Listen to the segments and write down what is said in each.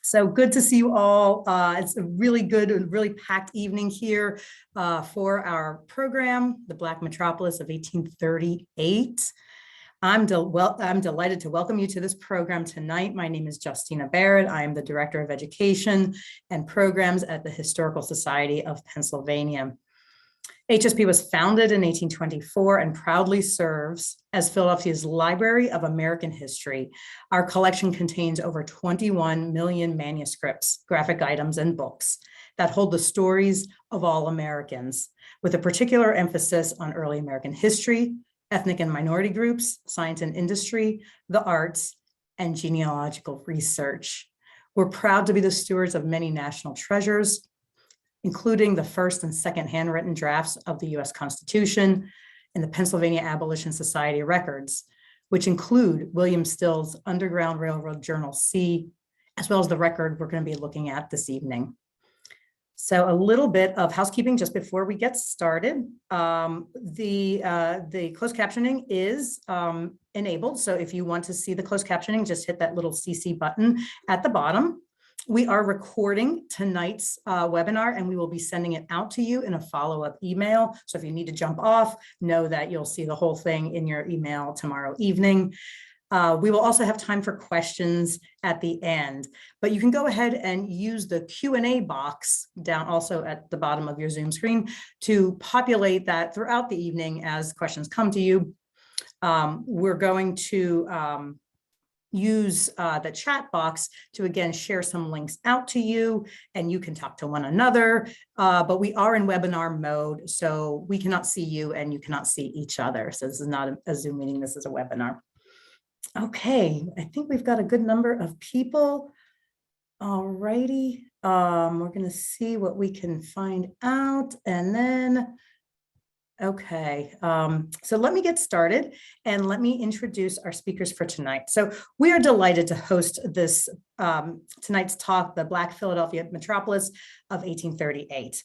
So good to see you all. It's a really good and really packed evening here for our program, the Black Metropolis of 1838. I'm delighted to welcome you to this program tonight. My name is Justina Barrett. I am the Director of Education and Programs at the Historical Society of Pennsylvania. HSP was founded in 1824 and proudly serves as Philadelphia's Library of American History. Our collection contains over 21 million manuscripts, graphic items, and books that hold the stories of all Americans, with a particular emphasis on early American history, ethnic and minority groups, science and industry, the arts, and genealogical research. We're proud to be the stewards of many national treasures, including the first and second handwritten drafts of the US Constitution and the Pennsylvania Abolition Society records, which include William Still's Underground Railroad Journal C, as well as the record we're going to be looking at this evening. So a little bit of housekeeping just before we get started. The closed captioning is enabled. So if you want to see the closed captioning, just hit that little CC button at the bottom. We are recording tonight's webinar, and we will be sending it out to you in a follow-up email. So if you need to jump off, know that you'll see the whole thing in your email tomorrow evening. We will also have time for questions at the end, but you can go ahead and use the Q&A box down also at the bottom of your Zoom screen to populate that throughout the evening as questions come to you. We're going to use the chat box to again share some links out to you, and you can talk to one another, but we are in webinar mode, so we cannot see you and you cannot see each other. So this is not a Zoom meeting, this is a webinar. Okay, I think we've got a good number of people. All righty, we're gonna see what we can find out, and then okay, so let me get started and let me introduce our speakers for tonight. So we are delighted to host this tonight's talk, the Black Philadelphia Metropolis of 1838.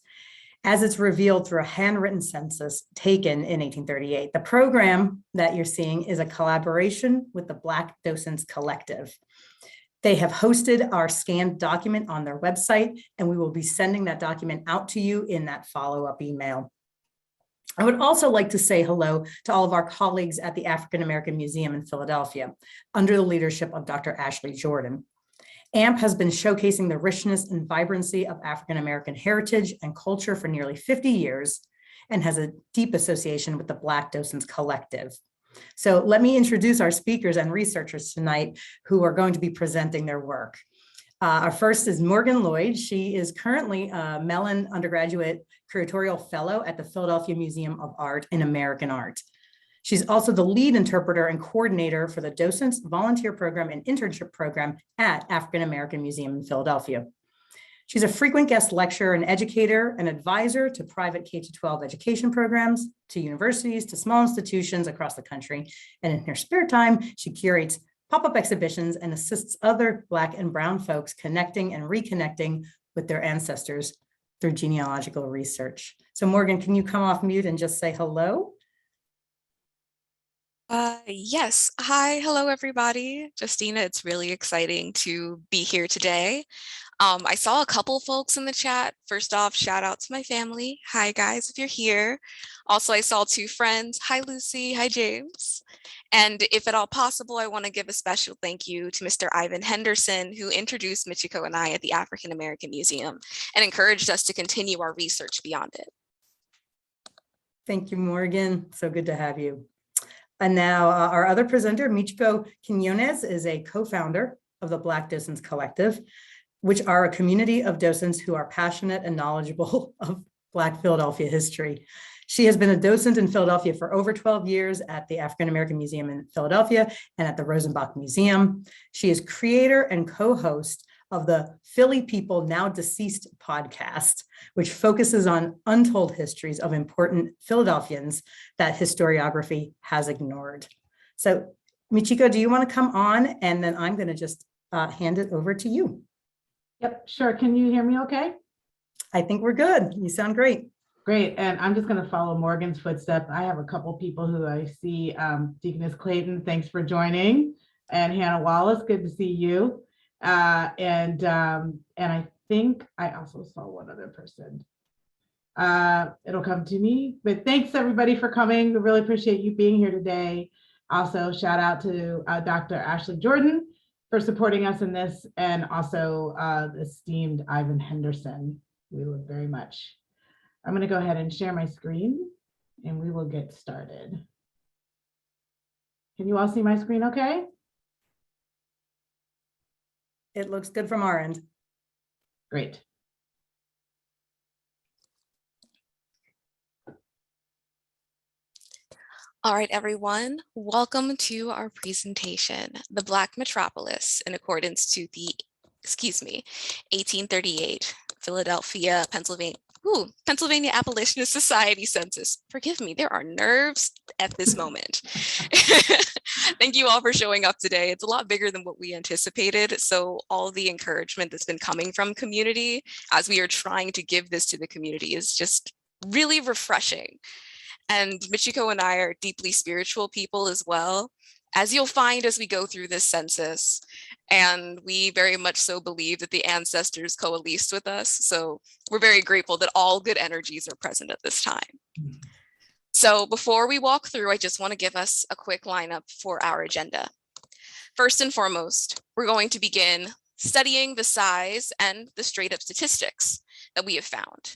As it's revealed through a handwritten census taken in 1838. The program that you're seeing is a collaboration with the Black Docent Collective. They have hosted our scanned document on their website, and we will be sending that document out to you in that follow-up email. I would also like to say hello to all of our colleagues at the African American Museum in Philadelphia, under the leadership of Dr. Ashley Jordan. AMP has been showcasing the richness and vibrancy of African American heritage and culture for nearly 50 years and has a deep association with the Black Docent Collective. So let me introduce our speakers and researchers tonight who are going to be presenting their work. Our first is Morgan Lloyd. She is currently a Mellon Undergraduate Curatorial Fellow at the Philadelphia Museum of Art and American Art. She's also the lead interpreter and coordinator for the Docents Volunteer Program and Internship Program at African American Museum in Philadelphia. She's a frequent guest lecturer and educator and advisor to private K-12 education programs, to universities, to small institutions across the country. And in her spare time, she curates pop-up exhibitions and assists other Black and Brown folks connecting and reconnecting with their ancestors through genealogical research. So Morgan, can you come off mute and just say hello? Yes. Hi. Hello, everybody. Justina, it's really exciting to be here today. I saw a couple folks in the chat. First off, shout out to my family. Hi, guys, if you're here. Also, I saw two friends. Hi, Lucy. Hi, James. And if at all possible, I want to give a special thank you to Mr. Ivan Henderson, who introduced Michiko and I at the African American Museum and encouraged us to continue our research beyond it. Thank you, Morgan. So good to have you. And now our other presenter, Michiko Quinones, is a co-founder of the Black Docent Collective, which are a community of docents who are passionate and knowledgeable of Black Philadelphia history. She has been a docent in Philadelphia for over 12 years at the African American Museum in Philadelphia and at the Rosenbach Museum. She is creator and co-host of the Philly People Now Deceased podcast, which focuses on untold histories of important Philadelphians that historiography has ignored. So Michiko, do you want to come on? And then I'm going to just hand it over to you. Yep, sure. Can you hear me okay? I think we're good. You sound great. Great. And I'm just going to follow Morgan's footsteps. I have a couple people who I see. Deaconess Clayton, thanks for joining. And Hannah Wallace, good to see you. And I think I also saw one other person. It'll come to me, but thanks everybody for coming. We really appreciate you being here today. Also, shout out to Dr. Ashley Jordan for supporting us in this, and also the esteemed Ivan Henderson. We love very much. I'm going to go ahead and share my screen and we will get started. Can you all see my screen okay? It looks good from our end. Great. All right, everyone, welcome to our presentation, The Black Metropolis, in accordance to the, 1838 Philadelphia, Pennsylvania Abolition Society Census. Forgive me, there are nerves at this moment. Thank you all for showing up today. It's a lot bigger than what we anticipated. So all the encouragement that's been coming from community as we are trying to give this to the community is just really refreshing. And Michiko and I are deeply spiritual people as well, as you'll find as we go through this census. And we very much so believe that the ancestors coalesced with us. So we're very grateful that all good energies are present at this time. So before we walk through, I just want to give us a quick lineup for our agenda. First and foremost, we're going to begin studying the size and the straight up statistics that we have found.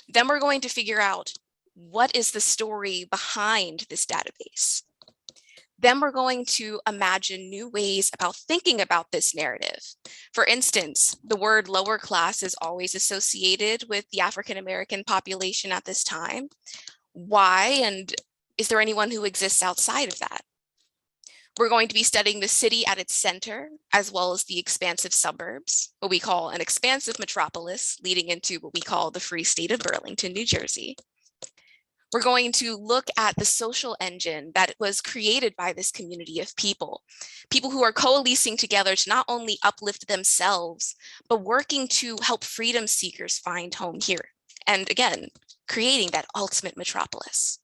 Then we're going to figure out what is the story behind this database. Then we're going to imagine new ways about thinking about this narrative. For instance, the word lower class is always associated with the African-American population at this time. Why, and is there anyone who exists outside of that? We're going to be studying the city at its center, as well as the expansive suburbs, what we call an expansive metropolis, leading into what we call the Free State of Burlington, New Jersey. We're going to look at the social engine that was created by this community of people who are coalescing together to not only uplift themselves, but working to help freedom seekers find home here. And again, creating that ultimate metropolis.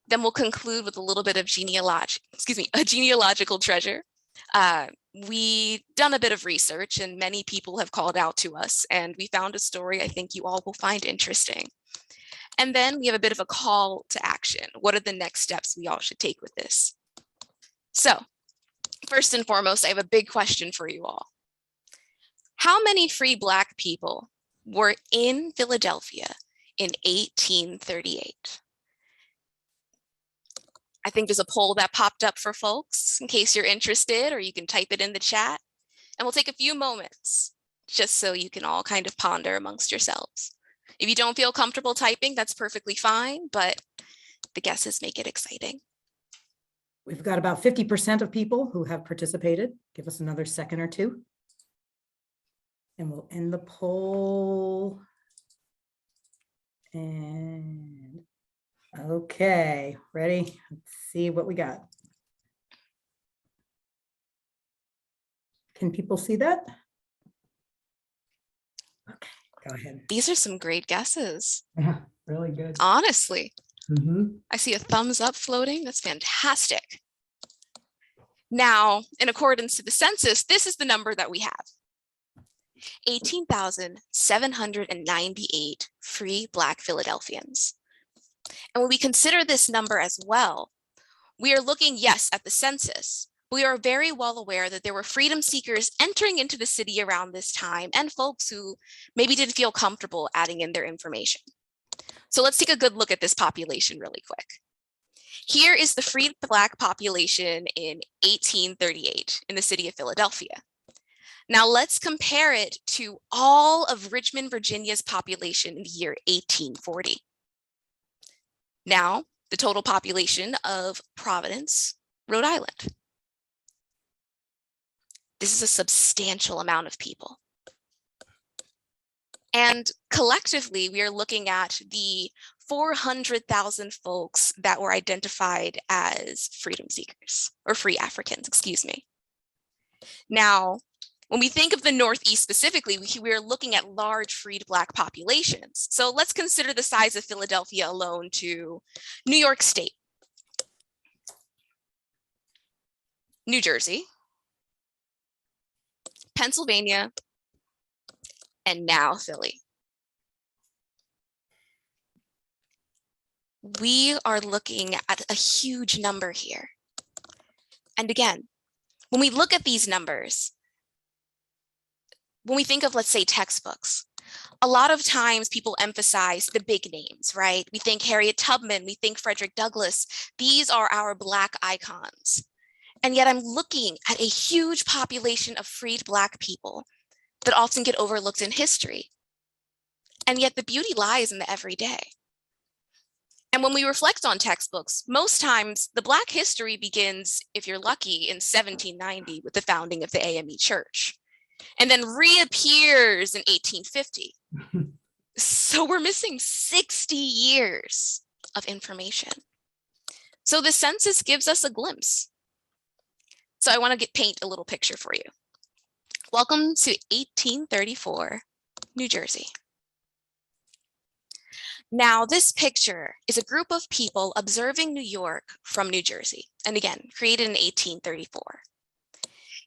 Then we'll conclude with a little bit of a genealogical treasure. We done a bit of research and many people have called out to us, and we found a story I think you all will find interesting. And then we have a bit of a call to action. What are the next steps we all should take with this? So first and foremost, I have a big question for you all. How many free Black people were in Philadelphia in 1838? I think there's a poll that popped up for folks in case you're interested, or you can type it in the chat. And we'll take a few moments just so you can all kind of ponder amongst yourselves. If you don't feel comfortable typing, that's perfectly fine, but the guesses make it exciting. We've got about 50% of people who have participated. Give us another second or two. And we'll end the poll. And okay, ready? Let's see what we got. Can people see that? Okay, go ahead. These are some great guesses. Yeah, really good. Honestly. Mm-hmm. I see a thumbs up floating. That's fantastic. Now, in accordance to the census, this is the number that we have. 18,798 free Black Philadelphians. And when we consider this number as well, we are looking, yes, at the census. We are very well aware that there were freedom seekers entering into the city around this time and folks who maybe didn't feel comfortable adding in their information. So let's take a good look at this population really quick. Here is the free Black population in 1838 in the city of Philadelphia. Now let's compare it to all of Richmond, Virginia's population in the year 1840. Now, the total population of Providence, Rhode Island. This is a substantial amount of people. And collectively, we are looking at the 400,000 folks that were identified as freedom seekers, or free Africans, excuse me. Now, when we think of the Northeast specifically, we are looking at large freed Black populations. So let's consider the size of Philadelphia alone to New York State, New Jersey, Pennsylvania, and now Philly. We are looking at a huge number here. And again, when we look at these numbers, when we think of, let's say, textbooks, a lot of times people emphasize the big names, right? We think Harriet Tubman, we think Frederick Douglass. These are our Black icons. And yet I'm looking at a huge population of freed Black people that often get overlooked in history. And yet the beauty lies in the everyday. And when we reflect on textbooks, most times the Black history begins, if you're lucky, in 1790 with the founding of the AME Church, and then reappears in 1850. So we're missing 60 years of information. So the census gives us a glimpse. So I want to paint a little picture for you. Welcome to 1834, New Jersey. Now, this picture is a group of people observing New York from New Jersey, and again, created in 1834.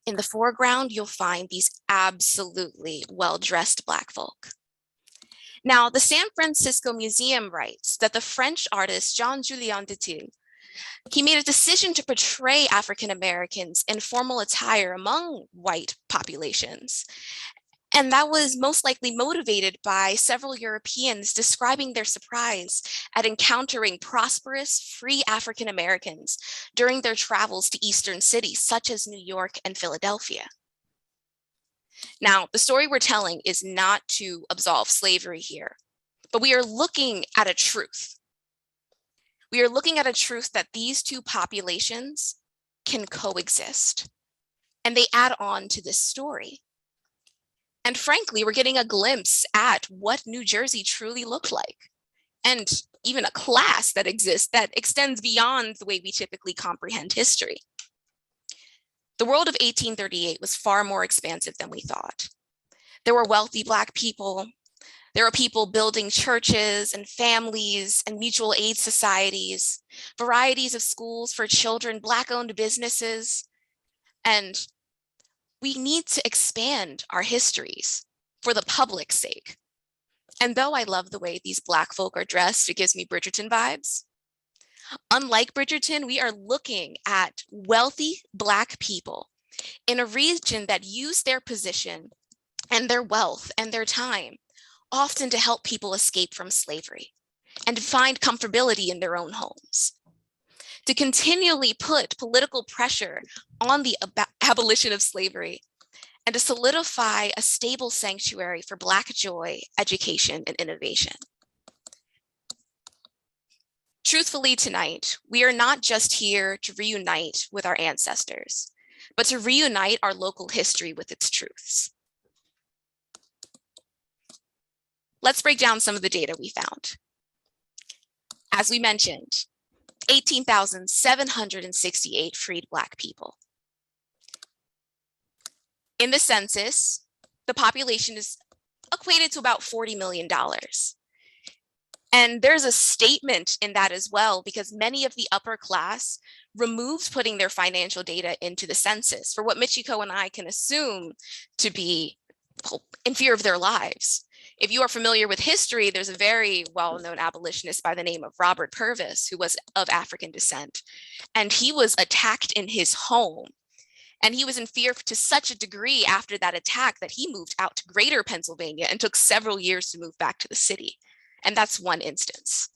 In the foreground, you'll find these absolutely well-dressed Black folk. Now, the San Francisco Museum writes that the French artist Jean-Julien Dutuil, he made a decision to portray African Americans in formal attire among white populations. And that was most likely motivated by several Europeans describing their surprise at encountering prosperous, free African Americans during their travels to Eastern cities, such as New York and Philadelphia. Now, the story we're telling is not to absolve slavery here, but we are looking at a truth. We are looking at a truth that these two populations can coexist, and they add on to this story. And frankly, we're getting a glimpse at what New Jersey truly looked like, and even a class that exists that extends beyond the way we typically comprehend history. The world of 1838 was far more expansive than we thought. There were wealthy Black people. There were people building churches and families and mutual aid societies, varieties of schools for children, Black-owned businesses, and we need to expand our histories for the public's sake. And though I love the way these Black folk are dressed, it gives me Bridgerton vibes. Unlike Bridgerton, we are looking at wealthy Black people in a region that use their position and their wealth and their time often to help people escape from slavery and to find comfortability in their own homes, to continually put political pressure on the abolition of slavery, and to solidify a stable sanctuary for Black joy, education, and innovation. Truthfully, tonight, we are not just here to reunite with our ancestors, but to reunite our local history with its truths. Let's break down some of the data we found. As we mentioned, 18,768 freed Black people. In the census, the population is equated to about $40 million. And there's a statement in that as well, because many of the upper class removed putting their financial data into the census for what Michiko and I can assume to be in fear of their lives. If you are familiar with history, there's a very well-known abolitionist by the name of Robert Purvis, who was of African descent, and he was attacked in his home. And he was in fear to such a degree after that attack that he moved out to Greater Pennsylvania and took several years to move back to the city. And that's one instance.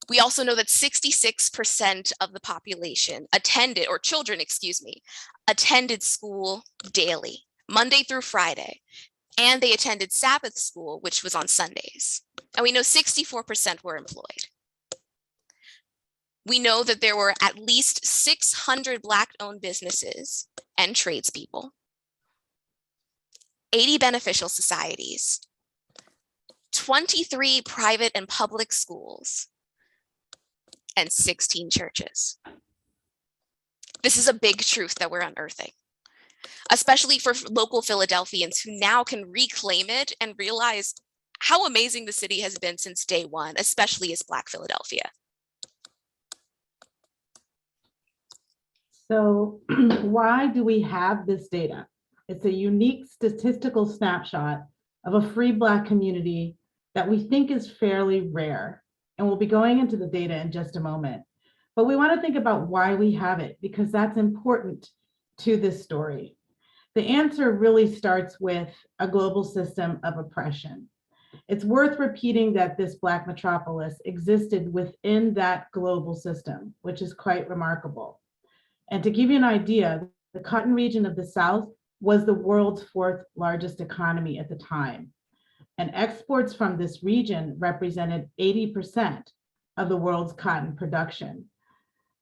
We also know that 66% of the population attended, or children, excuse me, attended school daily, Monday through Friday, and they attended Sabbath school, which was on Sundays. And we know 64% were employed. We know that there were at least 600 Black-owned businesses and tradespeople, 80 beneficial societies, 23 private and public schools, and 16 churches. This is a big truth that we're unearthing, especially for local Philadelphians who now can reclaim it and realize how amazing the city has been since day one, especially as Black Philadelphia. So why do we have this data? It's a unique statistical snapshot of a free Black community that we think is fairly rare. And we'll be going into the data in just a moment. But we want to think about why we have it, because that's important to this story. The answer really starts with a global system of oppression. It's worth repeating that this Black metropolis existed within that global system, which is quite remarkable. And to give you an idea, the cotton region of the South was the world's fourth largest economy at the time. And exports from this region represented 80% of the world's cotton production.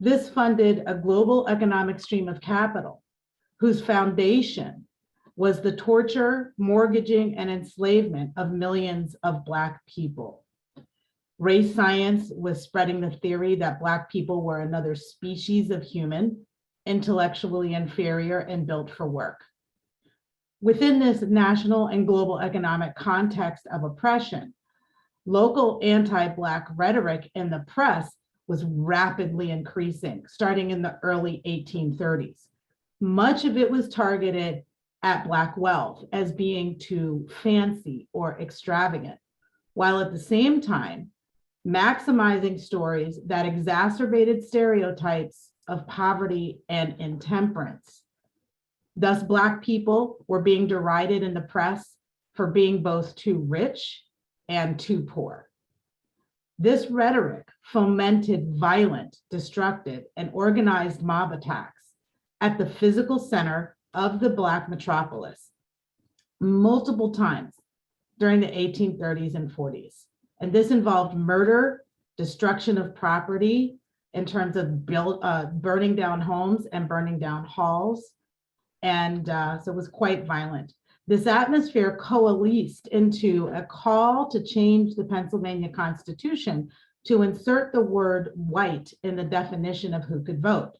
This funded a global economic stream of capital whose foundation was the torture, mortgaging, and enslavement of millions of Black people. Race science was spreading the theory that Black people were another species of human, intellectually inferior and built for work. Within this national and global economic context of oppression, local anti-Black rhetoric in the press was rapidly increasing, starting in the early 1830s. Much of it was targeted at Black wealth as being too fancy or extravagant, while at the same time, maximizing stories that exacerbated stereotypes of poverty and intemperance. Thus, Black people were being derided in the press for being both too rich and too poor. This rhetoric fomented violent, destructive, and organized mob attacks at the physical center of the Black metropolis multiple times during the 1830s and 40s. And this involved murder, destruction of property in terms of burning down homes and burning down halls. And so it was quite violent. This atmosphere coalesced into a call to change the Pennsylvania Constitution to insert the word white in the definition of who could vote.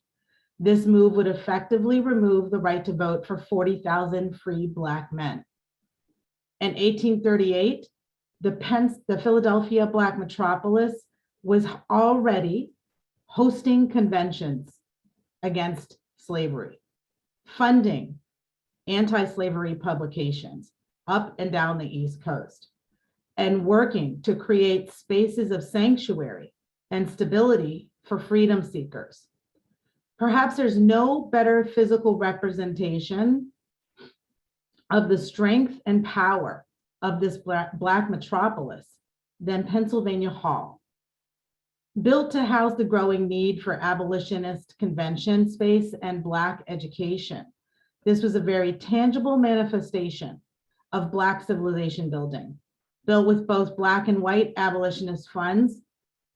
This move would effectively remove the right to vote for 40,000 free Black men. In 1838, the Philadelphia Black metropolis was already hosting conventions against slavery, funding anti-slavery publications up and down the East Coast, and working to create spaces of sanctuary and stability for freedom seekers. Perhaps there's no better physical representation of the strength and power of this Black metropolis than Pennsylvania Hall. Built to house the growing need for abolitionist convention space and Black education, this was a very tangible manifestation of Black civilization building, built with both Black and white abolitionist funds,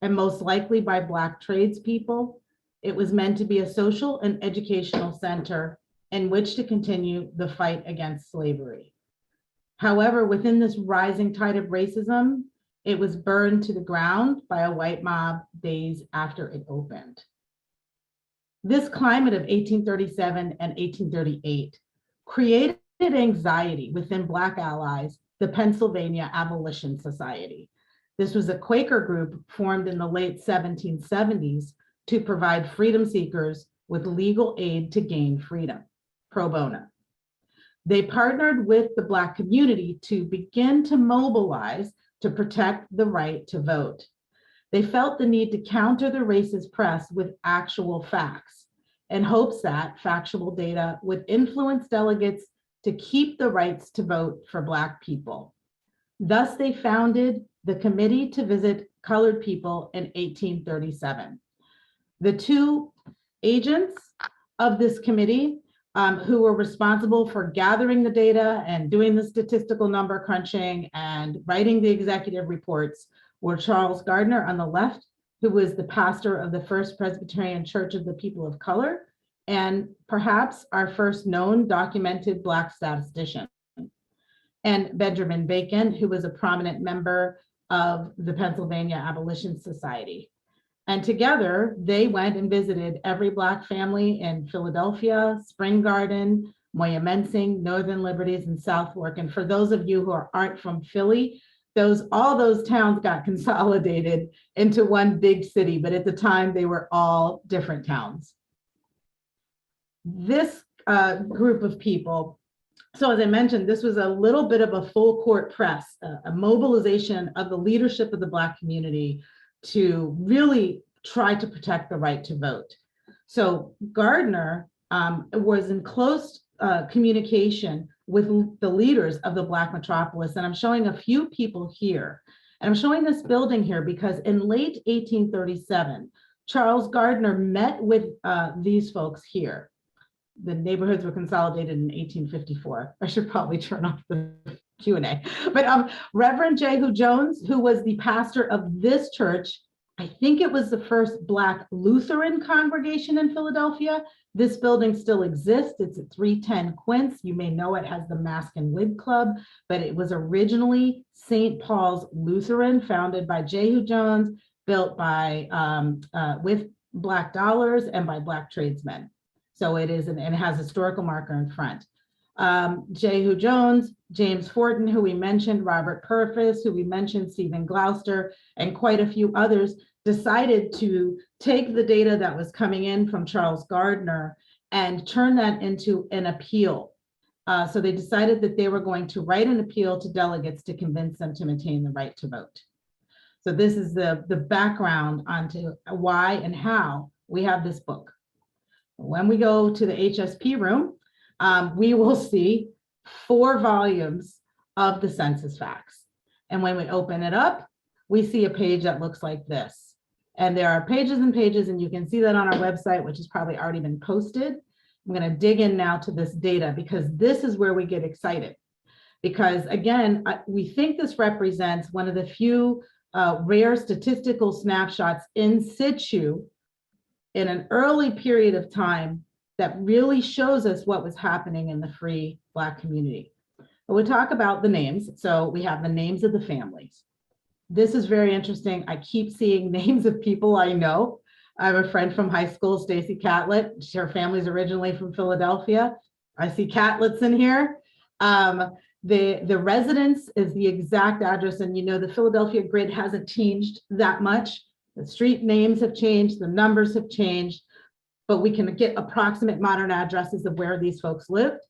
and most likely by Black tradespeople. It was meant to be a social and educational center in which to continue the fight against slavery. However, within this rising tide of racism, it was burned to the ground by a white mob days after it opened. This climate of 1837 and 1838 created anxiety within Black allies, the Pennsylvania Abolition Society. This was a Quaker group formed in the late 1770s to provide freedom seekers with legal aid to gain freedom, pro bono. They partnered with the Black community to begin to mobilize to protect the right to vote. They felt the need to counter the racist press with actual facts in hopes that factual data would influence delegates to keep the rights to vote for Black people. Thus, they founded the Committee to Visit Colored People in 1837. The two agents of this committee who were responsible for gathering the data and doing the statistical number crunching and writing the executive reports were Charles Gardner on the left, who was the pastor of the First Presbyterian Church of the People of Color, and perhaps our first known documented Black statistician, and Benjamin Bacon, who was a prominent member of the Pennsylvania Abolition Society. And together, they went and visited every Black family in Philadelphia, Spring Garden, Moyamensing, Northern Liberties, and Southwark. And for those of you who aren't from Philly, all those towns got consolidated into one big city, but at the time they were all different towns. this group of people, so as I mentioned, this was a little bit of a full court press, a mobilization of the leadership of the Black community to really try to protect the right to vote. So Gardner was in close communication with the leaders of the Black Metropolis. And I'm showing a few people here. And I'm showing this building here because in late 1837, Charles Gardner met with these folks here. The neighborhoods were consolidated in 1854. I should probably turn off the Q&A. But Reverend Jehu Jones, who was the pastor of this church, I think it was the first Black Lutheran congregation in Philadelphia. This building still exists. It's at 310 Quince. You may know it has the Mask and Wig Club, but it was originally St. Paul's Lutheran, founded by Jehu Jones, built by with Black dollars and by Black tradesmen. So it is, and it has a historical marker in front. Jehu Jones, James Fortin, who we mentioned, Robert Purvis, who we mentioned, Stephen Gloucester, and quite a few others decided to take the data that was coming in from Charles Gardner and turn that into an appeal. So they decided that they were going to write an appeal to delegates to convince them to maintain the right to vote. So this is the background onto why and how we have this book. When we go to the HSP room, we will see 4 volumes of the census facts. And when we open it up, we see a page that looks like this. And there are pages and pages, and you can see that on our website, which has probably already been posted. I'm going to dig in now to this data because this is where we get excited. Because again, we think this represents one of the few rare statistical snapshots in situ in an early period of time that really shows us what was happening in the free Black community. But we'll talk about the names. So we have the names of the families. This is very interesting. I keep seeing names of people I know. I have a friend from high school, Stacy Catlett. Her family's originally from Philadelphia. I see Catletts in here. The residence is the exact address, and you know the Philadelphia grid hasn't changed that much. The street names have changed, the numbers have changed, but we can get approximate modern addresses of where these folks lived.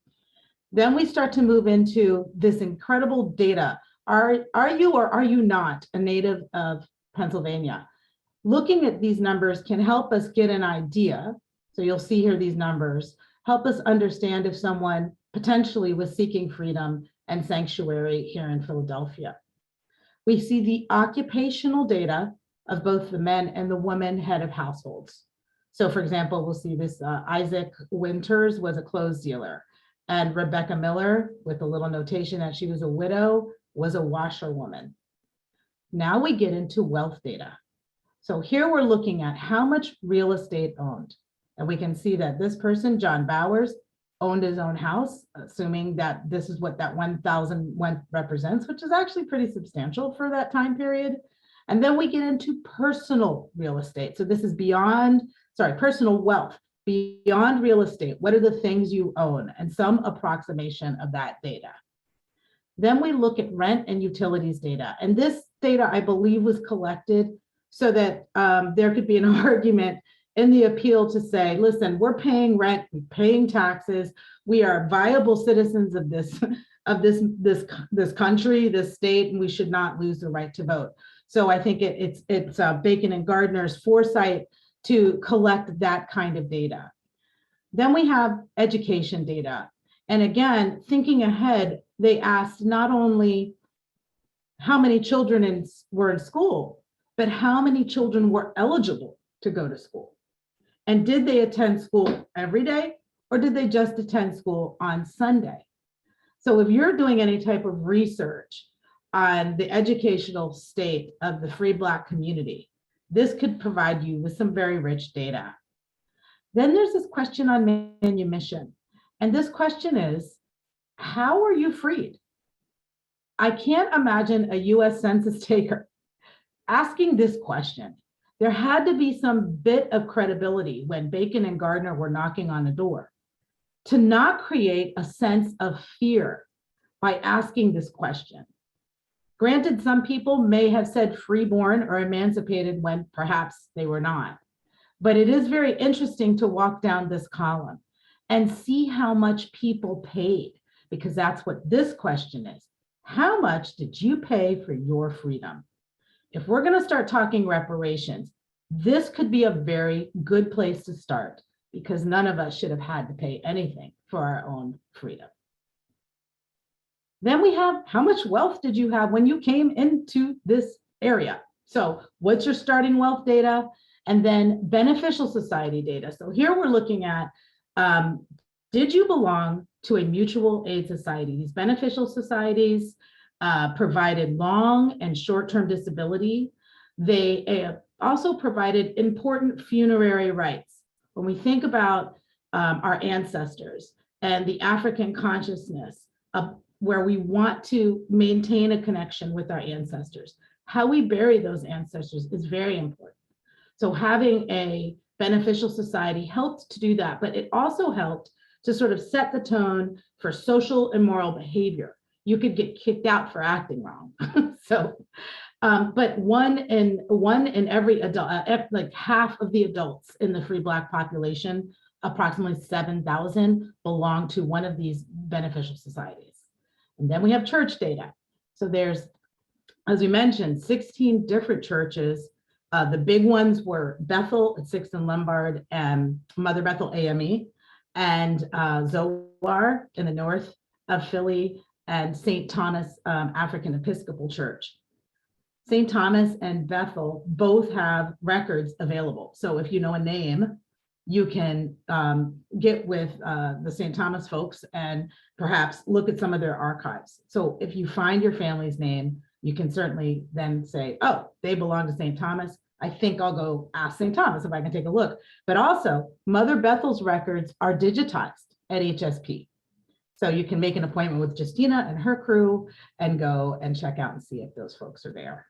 Then we start to move into this incredible data. Are you or are you not a native of Pennsylvania? Looking at these numbers can help us get an idea. So you'll see here these numbers, help us understand if someone potentially was seeking freedom and sanctuary here in Philadelphia. We see the occupational data of both the men and the women head of households. So for example, we'll see this Isaac Winters was a clothes dealer, and Rebecca Miller, with a little notation that she was a widow, was a washerwoman. Now we get into wealth data. So here we're looking at how much real estate owned. And we can see that this person, John Bowers, owned his own house, assuming that this is what that 1,000 represents, which is actually pretty substantial for that time period. And then we get into personal real estate. So this is beyond, personal wealth, beyond real estate. What are the things you own? And some approximation of that data. Then we look at rent and utilities data. And this data, I believe, was collected so that there could be an argument in the appeal to say, listen, we're paying rent, we're paying taxes, we are viable citizens of this country, this state, and we should not lose the right to vote. So I think it's Bacon and Gardner's foresight to collect that kind of data. Then we have education data. And again, thinking ahead, they asked not only how many children were in school, but how many children were eligible to go to school. And did they attend school every day, or did they just attend school on Sunday? So if you're doing any type of research on the educational state of the free Black community, this could provide you with some very rich data. Then there's this question on manumission. And this question is, how are you freed? I can't imagine a US Census taker asking this question. There had to be some bit of credibility when Bacon and Gardner were knocking on the door to not create a sense of fear by asking this question. Granted, some people may have said freeborn or emancipated when perhaps they were not. But it is very interesting to walk down this column and see how much people paid, because that's what this question is. How much did you pay for your freedom? If we're going to start talking reparations, this could be a very good place to start, because none of us should have had to pay anything for our own freedom. Then we have, how much wealth did you have when you came into this area? So what's your starting wealth data? And then beneficial society data. So here we're looking at, did you belong to a mutual aid society? These beneficial societies provided long and short-term disability. They also provided important funerary rights. When we think about our ancestors and the African consciousness of where we want to maintain a connection with our ancestors, how we bury those ancestors is very important. So having a beneficial society helped to do that, but it also helped to sort of set the tone for social and moral behavior. You could get kicked out for acting wrong. But one in every adult, like half of the adults in the free Black population, approximately 7,000, belong to one of these beneficial societies. And then we have church data. So there's, as we mentioned, 16 different churches. The big ones were Bethel at 6th and Lombard and Mother Bethel AME, and Zoar in the north of Philly, and St. Thomas African Episcopal Church. St. Thomas and Bethel both have records available. So if you know a name, you can get with the St. Thomas folks and perhaps look at some of their archives. So if you find your family's name, you can certainly then say, oh, they belong to St. Thomas. I think I'll go ask St. Thomas if I can take a look. But also, Mother Bethel's records are digitized at HSP. So you can make an appointment with Justina and her crew and go and check out and see if those folks are there.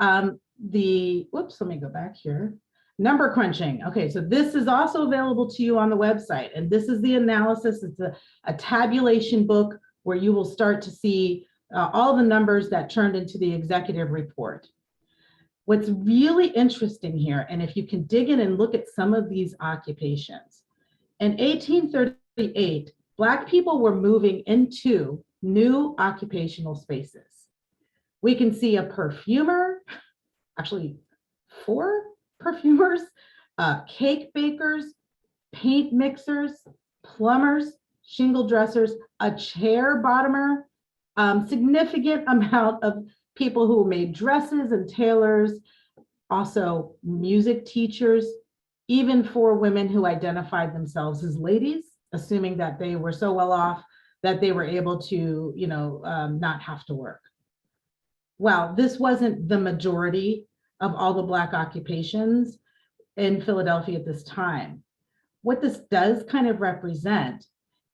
Whoops, let me go back here. Number crunching. Okay, so this is also available to you on the website. And this is the analysis. It's a tabulation book where you will start to see all the numbers that turned into the executive report. What's really interesting here, and if you can dig in and look at some of these occupations, in 1838, Black people were moving into new occupational spaces. We can see a perfumer, actually 4 perfumers, cake bakers, paint mixers, plumbers, shingle dressers, a chair bottomer, significant amount of people who made dresses and tailors, also music teachers, even for women who identified themselves as ladies, assuming that they were so well off that they were able to, not have to work. Well, this wasn't the majority of all the Black occupations in Philadelphia at this time. What this does kind of represent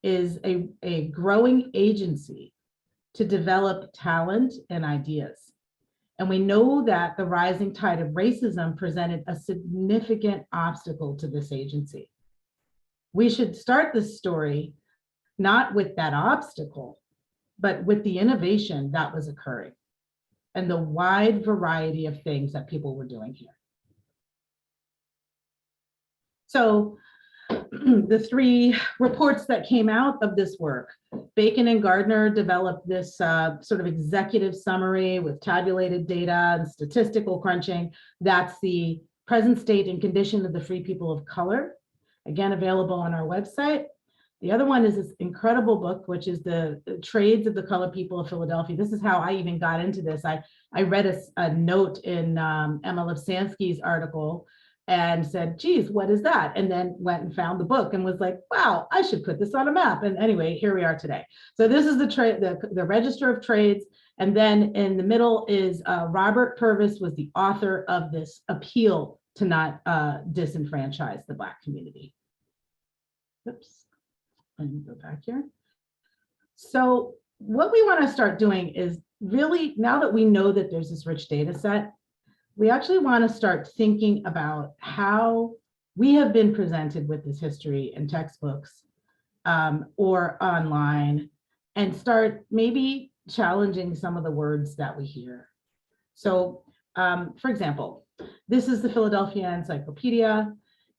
is a growing agency to develop talent and ideas. And we know that the rising tide of racism presented a significant obstacle to this agency. We should start this story not with that obstacle, but with the innovation that was occurring and the wide variety of things that people were doing here. So the 3 reports that came out of this work, Bacon and Gardner developed this sort of executive summary with tabulated data and statistical crunching. That's the present state and condition of the free people of color, again, available on our website. The other one is this incredible book, which is the Trades of the Colored People of Philadelphia. This is how I even got into this. I read a note in Emma Lipsansky's article and said, geez, what is that? And then went and found the book and was like, wow, I should put this on a map. And anyway, here we are today. So this is the Register of Trades. And then in the middle is Robert Purvis was the author of this appeal to not disenfranchise the Black community. Oops, let me go back here. So what we want to start doing is really, now that we know that there's this rich data set, we actually want to start thinking about how we have been presented with this history in textbooks or online, and start maybe challenging some of the words that we hear. So for example, this is the Philadelphia Encyclopedia.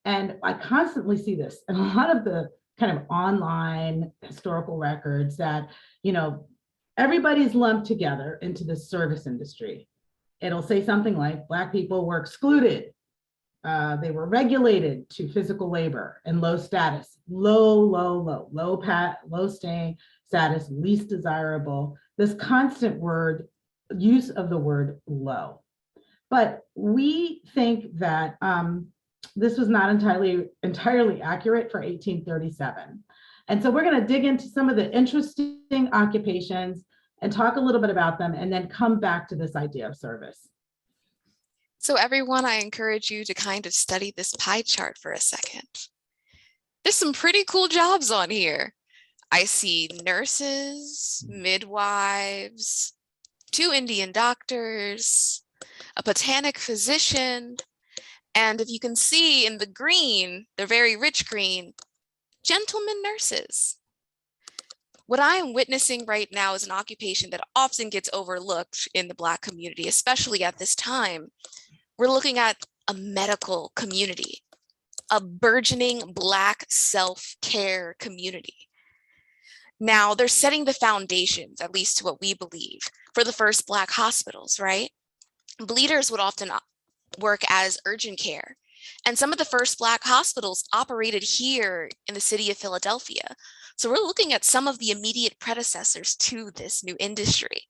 And I constantly see this in a lot of the kind of online historical records that, everybody's lumped together into the service industry. It'll say something like Black people were excluded. They were regulated to physical labor and low status, low staying status, least desirable. This constant use of the word low. But we think that this was not entirely accurate for 1837. And so we're going to dig into some of the interesting occupations and talk a little bit about them, and then come back to this idea of service. So everyone, I encourage you to kind of study this pie chart for a second. There's some pretty cool jobs on here. I see nurses, midwives, 2 Indian doctors, a botanic physician, and if you can see in the green, the very rich green, gentlemen nurses. What I am witnessing right now is an occupation that often gets overlooked in the Black community, especially at this time. We're looking at a medical community, a burgeoning Black self-care community. Now, they're setting the foundations, at least to what we believe, for the first Black hospitals, right? Bleeders would often work as urgent care. And some of the first Black hospitals operated here in the city of Philadelphia. So we're looking at some of the immediate predecessors to this new industry.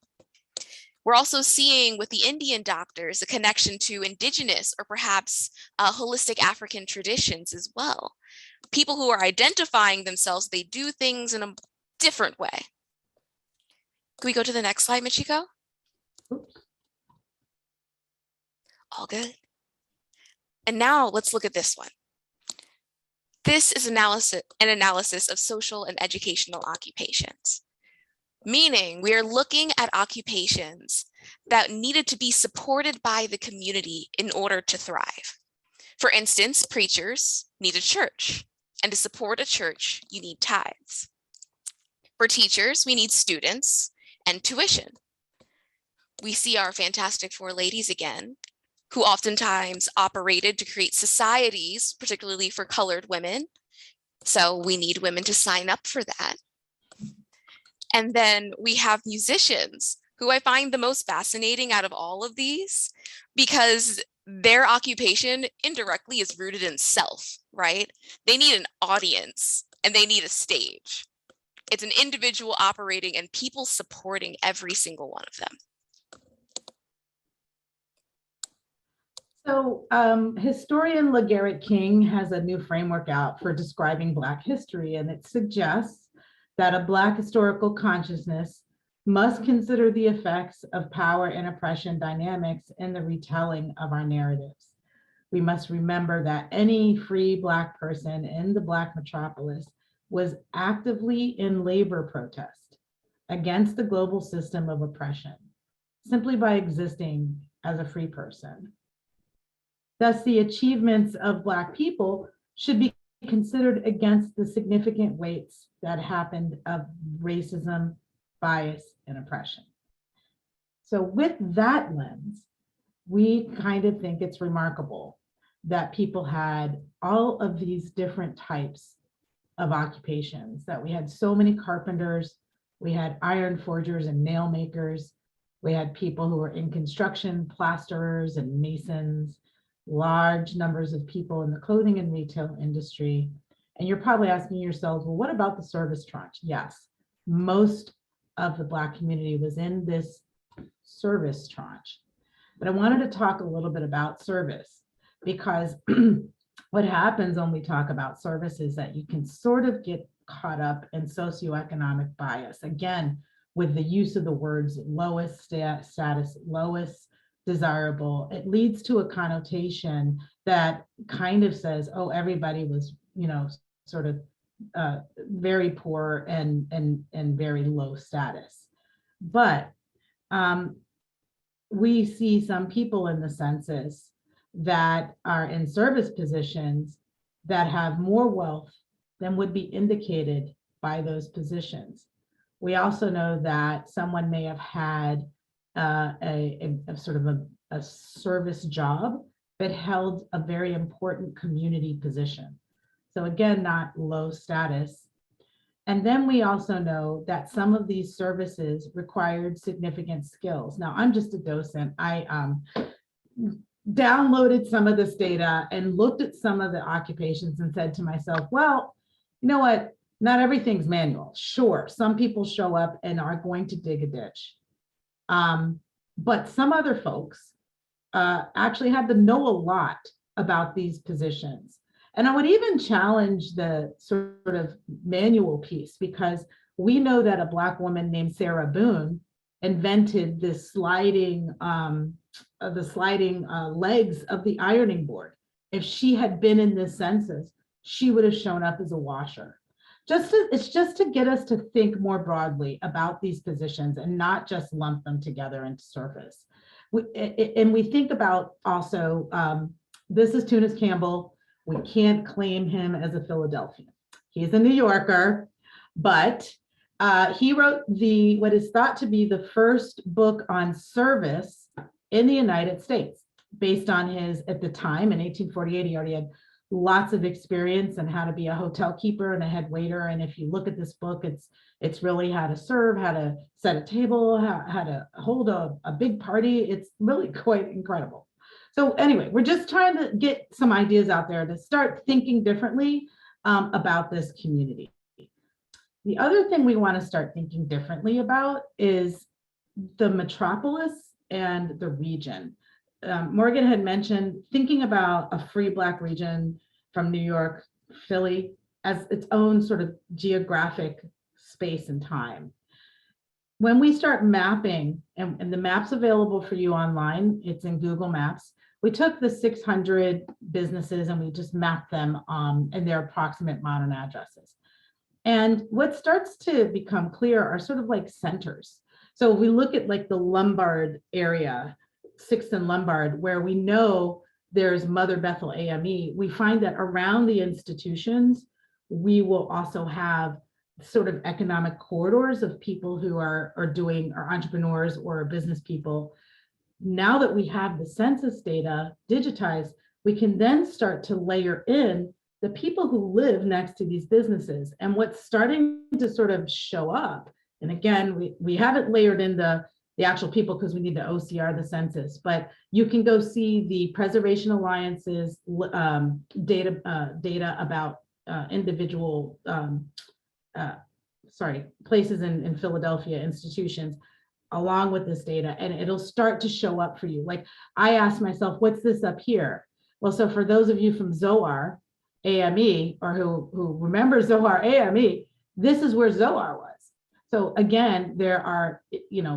We're also seeing with the Indian doctors a connection to indigenous or perhaps holistic African traditions as well. People who are identifying themselves, they do things in a different way. Can we go to the next slide, Michiko? Oops. All good. And now let's look at this one. This is an analysis of social and educational occupations, meaning we are looking at occupations that needed to be supported by the community in order to thrive. For instance, preachers need a church, and to support a church, you need tithes. For teachers, we need students and tuition. We see our Fantastic Four ladies again, who oftentimes operated to create societies, particularly for colored women. So we need women to sign up for that. And then we have musicians, who I find the most fascinating out of all of these, because their occupation indirectly is rooted in self, right? They need an audience and they need a stage. It's an individual operating and people supporting every single one of them. So historian LaGarrett King has a new framework out for describing Black history, and it suggests that a Black historical consciousness must consider the effects of power and oppression dynamics in the retelling of our narratives. We must remember that any free Black person in the Black metropolis was actively in labor protest against the global system of oppression, simply by existing as a free person. Thus, the achievements of Black people should be considered against the significant weights that happened of racism, bias, and oppression. So with that lens, we kind of think it's remarkable that people had all of these different types of occupations, that we had so many carpenters, we had iron forgers and nail makers, we had people who were in construction, plasterers and masons, large numbers of people in the clothing and retail industry. And you're probably asking yourselves, well, what about the service tranche? Yes, most of the Black community was in this service tranche. But I wanted to talk a little bit about service, because what happens when we talk about service is that you can sort of get caught up in socioeconomic bias. Again, with the use of the words lowest status, lowest desirable, it leads to a connotation that kind of says, oh, everybody was, sort of very poor and very low status. But we see some people in the census that are in service positions that have more wealth than would be indicated by those positions. We also know that someone may have had a sort of a service job but held a very important community position. So again, not low status. And then we also know that some of these services required significant skills. Now, I'm just a docent. I downloaded some of this data and looked at some of the occupations and said to myself, well, you know what? Not everything's manual. Sure, some people show up and are going to dig a ditch. But some other folks actually had to know a lot about these positions. And I would even challenge the sort of manual piece, because we know that a Black woman named Sarah Boone invented this sliding legs of the ironing board. If she had been in this census, she would have shown up as a washer. It's just to get us to think more broadly about these positions and not just lump them together into surface. And we think about also, this is Tunis Campbell. We can't claim him as a Philadelphian. He's a New Yorker, but he wrote what is thought to be the first book on service in the United States, based on his, at the time in 1848, he already had lots of experience in how to be a hotel keeper and a head waiter. And if you look at this book, it's really how to serve, how to set a table, how to hold a big party. It's really quite incredible. So anyway, we're just trying to get some ideas out there to start thinking differently about this community. The other thing we want to start thinking differently about is the metropolis and the region. Morgan had mentioned thinking about a free Black region from New York, Philly, as its own sort of geographic space and time. When we start mapping, and the map's available for you online, it's in Google Maps. We took the 600 businesses and we just mapped them and their approximate modern addresses. And what starts to become clear are sort of like centers. So we look at like the Lombard area, 6th and Lombard, where we know there's Mother Bethel AME, we find that around the institutions, we will also have sort of economic corridors of people who are entrepreneurs or business people. Now that we have the census data digitized, we can then start to layer in the people who live next to these businesses. And what's starting to sort of show up, and again, we haven't layered in the actual people because we need to OCR the census, but you can go see the Preservation Alliance's data about individual places in Philadelphia, institutions, along with this data, and it'll start to show up for you. Like I asked myself, what's this up here? Well, so for those of you from Zoar AME, or who remember Zoar AME, this is where Zoar was. So again, there are,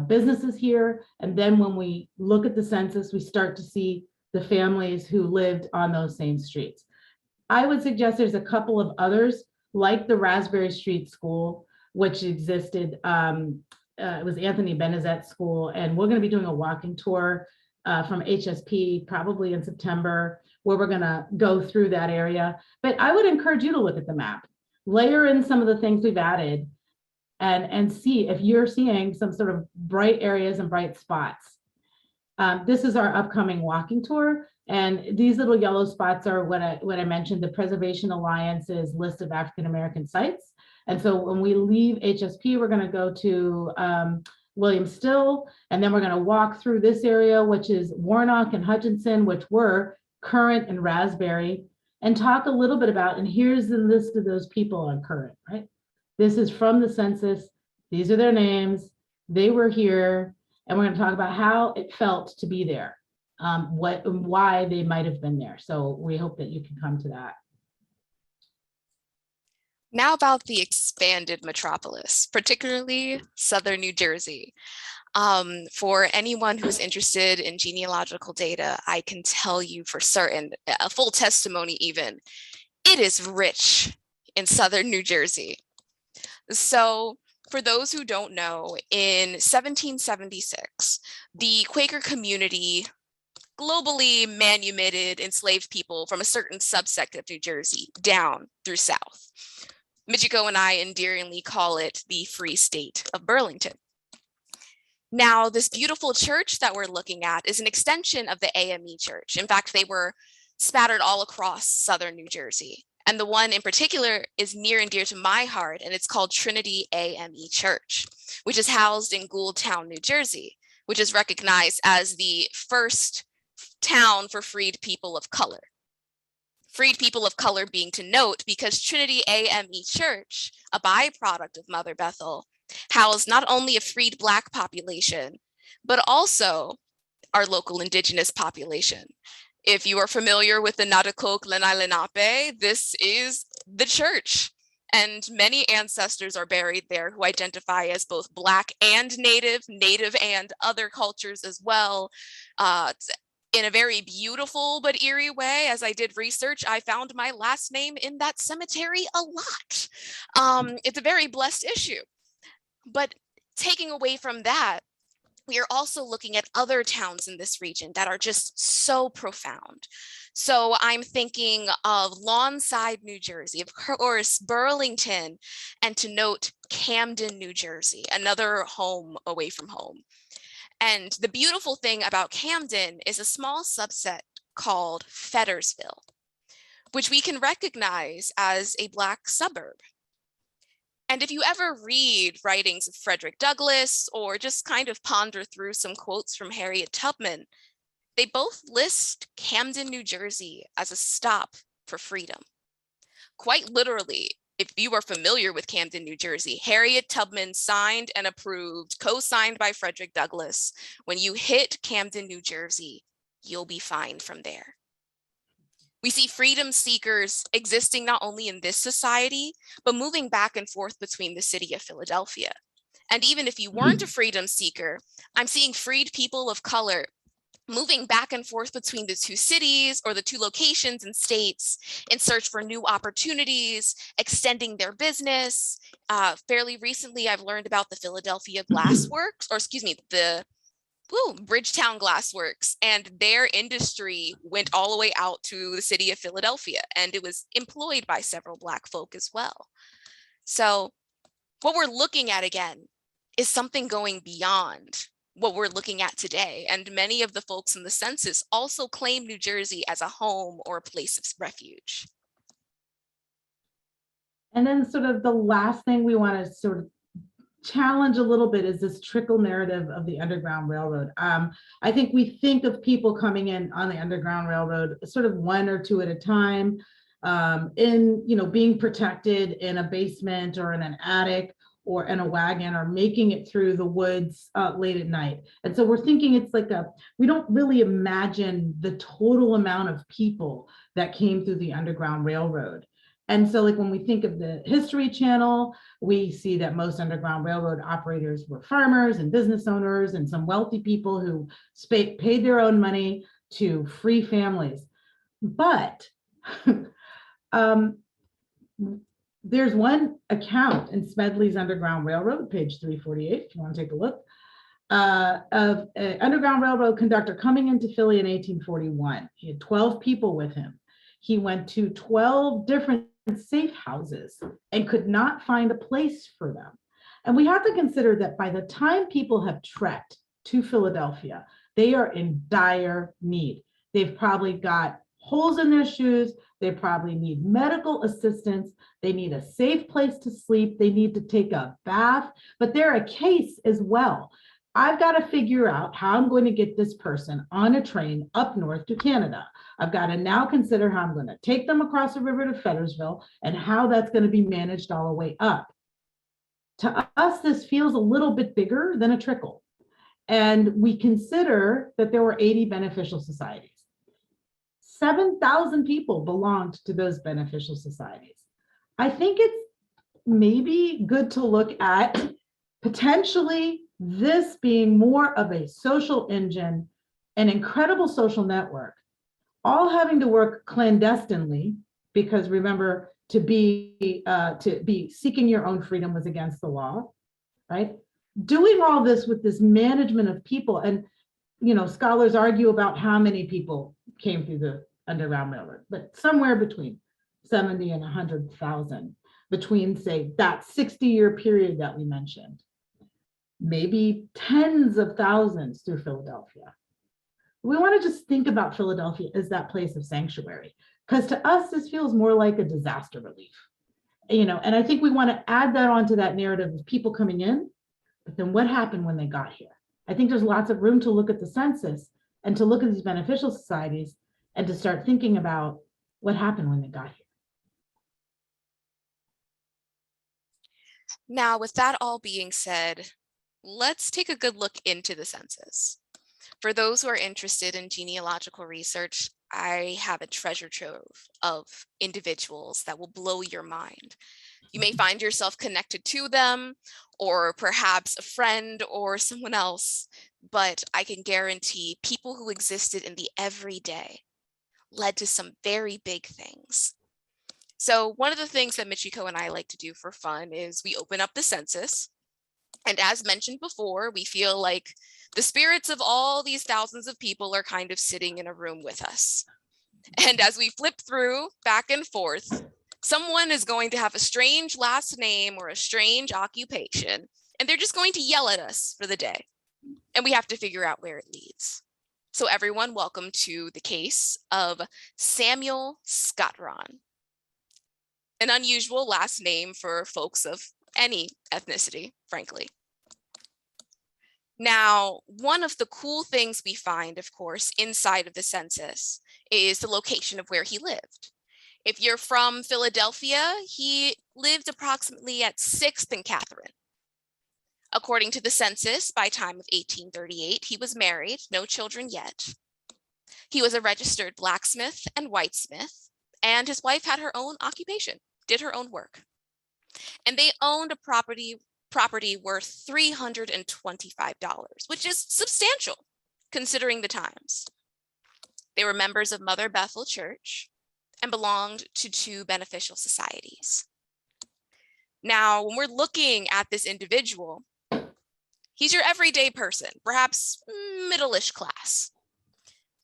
businesses here. And then when we look at the census, we start to see the families who lived on those same streets. I would suggest there's a couple of others, like the Raspberry Street School, which existed. It was Anthony Benezet's school. And we're going to be doing a walking tour from HSP probably in September, where we're going to go through that area. But I would encourage you to look at the map, layer in some of the things we've added, and see if you're seeing some sort of bright areas and bright spots. This is our upcoming walking tour. And these little yellow spots are what I mentioned, the Preservation Alliance's list of African-American sites. And so when we leave HSP, we're going to go to William Still, and then we're going to walk through this area, which is Warnock and Hutchinson, which were Current and Raspberry, and talk a little bit about, and here's the list of those people on Current, right? This is from the census. These are their names. They were here, and we're going to talk about how it felt to be there, why they might have been there. So we hope that you can come to that. Now about the expanded metropolis, particularly Southern New Jersey. For anyone who's interested in genealogical data, I can tell you for certain, a full testimony even, it is rich in Southern New Jersey. So for those who don't know, in 1776, the Quaker community globally manumitted enslaved people from a certain subsect of New Jersey down through south. Michiko and I endearingly call it the Free State of Burlington. Now, this beautiful church that we're looking at is an extension of the AME church. In fact, they were spattered all across southern New Jersey. And the one in particular is near and dear to my heart, and it's called Trinity AME Church, which is housed in Gouldtown, New Jersey, which is recognized as the first town for freed people of color. Freed people of color being to note because Trinity AME Church, a byproduct of Mother Bethel, housed not only a freed Black population, but also our local Indigenous population. If you are familiar with the Nadakok Lenai Lenape, this is the church. And many ancestors are buried there who identify as both Black and Native and other cultures as well. In a very beautiful but eerie way, as I did research, I found my last name in that cemetery a lot. It's a very blessed issue. But taking away from that, we are also looking at other towns in this region that are just so profound. So I'm thinking of Lawnside, New Jersey, of course, Burlington, and to note Camden, New Jersey, another home away from home. And the beautiful thing about Camden is a small subset called Feddersville, which we can recognize as a Black suburb. And if you ever read writings of Frederick Douglass or just kind of ponder through some quotes from Harriet Tubman, they both list Camden, New Jersey as a stop for freedom. Quite literally, if you are familiar with Camden, New Jersey, Harriet Tubman signed and approved, co-signed by Frederick Douglass, when you hit Camden, New Jersey, you'll be fine from there. We see freedom seekers existing not only in this society, but moving back and forth between the city of Philadelphia. And even if you weren't a freedom seeker, I'm seeing freed people of color moving back and forth between the two cities or the two locations and states in search for new opportunities, extending their business. Fairly recently, I've learned about the Philadelphia Glassworks, or excuse me, the Bridgetown Glassworks, and their industry went all the way out to the city of Philadelphia, and it was employed by several Black folk as well. So what we're looking at again is something going beyond what we're looking at today. And many of the folks in the census also claim New Jersey as a home or a place of refuge. And then sort of the last thing we want to sort of challenge a little bit is this trickle narrative of the Underground Railroad. I think we think of people coming in on the Underground Railroad sort of one or two at a time, being protected in a basement or in an attic or in a wagon, or making it through the woods late at night. And so we're thinking it's like we don't really imagine the total amount of people that came through the Underground Railroad. And so like when we think of the History Channel, we see that most Underground Railroad operators were farmers and business owners and some wealthy people who paid their own money to free families. But there's one account in Smedley's Underground Railroad, page 348, if you want to take a look, of an Underground Railroad conductor coming into Philly in 1841. He had 12 people with him. He went to 12 different safe houses and could not find a place for them. And we have to consider that by the time people have trekked to Philadelphia, they are in dire need. They've probably got holes in their shoes. They probably need medical assistance. They need a safe place to sleep. They need to take a bath, but they're a case as well. I've got to figure out how I'm going to get this person on a train up north to Canada. I've got to now consider how I'm going to take them across the river to Feddersville and how that's going to be managed all the way up. To us, this feels a little bit bigger than a trickle. And we consider that there were 80 beneficial societies. 7,000 people belonged to those beneficial societies. I think it's maybe good to look at potentially this being more of a social engine, an incredible social network, all having to work clandestinely, because remember, to be seeking your own freedom was against the law, right? Doing all this with this management of people, and scholars argue about how many people came through the Underground Railroad, but somewhere between 70 and 100,000 between, say, that 60-year period that we mentioned. maybe tens of thousands through Philadelphia. We want to just think about Philadelphia as that place of sanctuary, because to us, this feels more like a disaster relief, and I think we want to add that onto that narrative of people coming in, but then what happened when they got here? I think there's lots of room to look at the census and to look at these beneficial societies and to start thinking about what happened when they got here. Now, with that all being said, let's take a good look into the census. For those who are interested in genealogical research, I have a treasure trove of individuals that will blow your mind. You may find yourself connected to them, or perhaps a friend or someone else, but I can guarantee people who existed in the everyday led to some very big things. So one of the things that Michiko and I like to do for fun is we open up the census. And as mentioned before, we feel like the spirits of all these thousands of people are kind of sitting in a room with us. And as we flip through back and forth, someone is going to have a strange last name or a strange occupation, and they're just going to yell at us for the day. And we have to figure out where it leads. So everyone, welcome to the case of Samuel Scotron. An unusual last name for folks of any ethnicity, frankly. Now, one of the cool things we find, of course, inside of the census is the location of where he lived. If you're from Philadelphia, he lived approximately at 6th and Catherine. According to the census, by time of 1838, he was married, no children yet. He was a registered blacksmith and whitesmith, and his wife had her own occupation, did her own work. And they owned a property worth $325, which is substantial considering the times. They were members of Mother Bethel Church and belonged to 2 beneficial societies. Now, when we're looking at this individual, he's your everyday person, perhaps middle-ish class.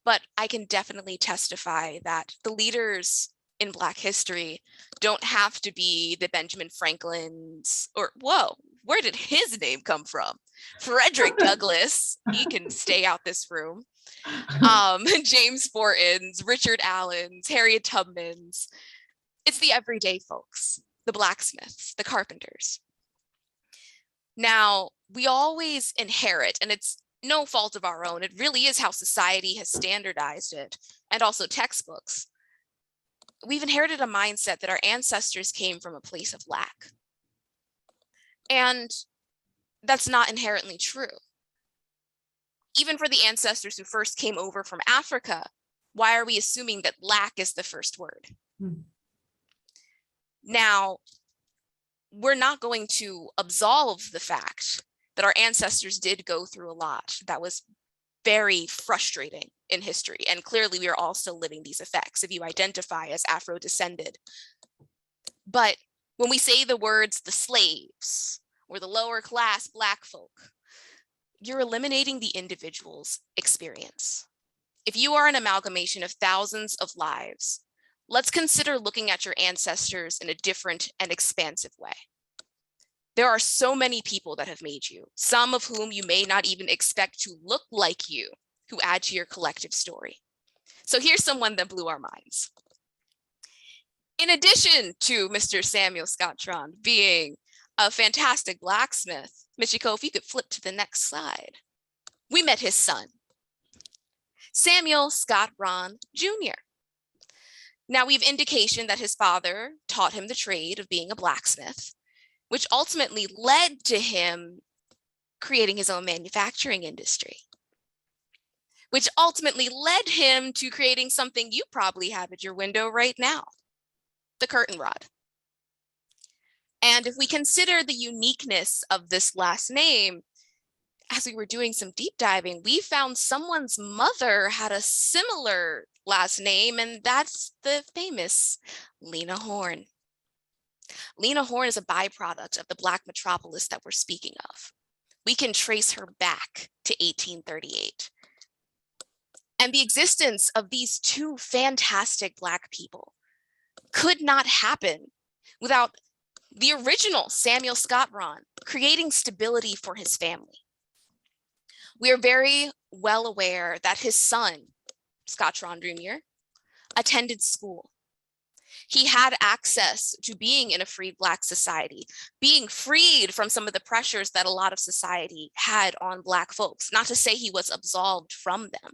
But I can definitely testify that the leaders in Black history don't have to be the Benjamin Franklins, or whoa, where did his name come from? Frederick Douglass, he can stay out this room. James Fortons, Richard Allens, Harriet Tubmans. It's the everyday folks, the blacksmiths, the carpenters. Now, we always inherit, and it's no fault of our own, it really is how society has standardized it, and also textbooks. We've inherited a mindset that our ancestors came from a place of lack. And that's not inherently true. Even for the ancestors who first came over from Africa, why are we assuming that lack is the first word? Now, we're not going to absolve the fact that our ancestors did go through a lot that was very frustrating in history. And clearly we are all still living these effects if you identify as Afro-descended. But when we say the words the slaves or the lower class Black folk, you're eliminating the individual's experience. If you are an amalgamation of thousands of lives, let's consider looking at your ancestors in a different and expansive way. There are so many people that have made you, some of whom you may not even expect to look like you, who add to your collective story. So here's someone that blew our minds. In addition to Mr. Samuel Scotron being a fantastic blacksmith, Michiko, if you could flip to the next slide, we met his son, Samuel Scott Ron Jr. Now we have indication that his father taught him the trade of being a blacksmith, which ultimately led to him creating his own manufacturing industry, which ultimately led him to creating something you probably have at your window right now, the curtain rod. And if we consider the uniqueness of this last name, as we were doing some deep diving, we found someone's mother had a similar last name, and that's the famous Lena Horne. Lena Horne is a byproduct of the Black Metropolis that we're speaking of. We can trace her back to 1838. And the existence of these 2 fantastic Black people could not happen without the original Samuel Scott Ron, creating stability for his family. We are very well aware that his son, Scott Ron Jr., attended school. He had access to being in a freed Black society, being freed from some of the pressures that a lot of society had on Black folks, not to say he was absolved from them.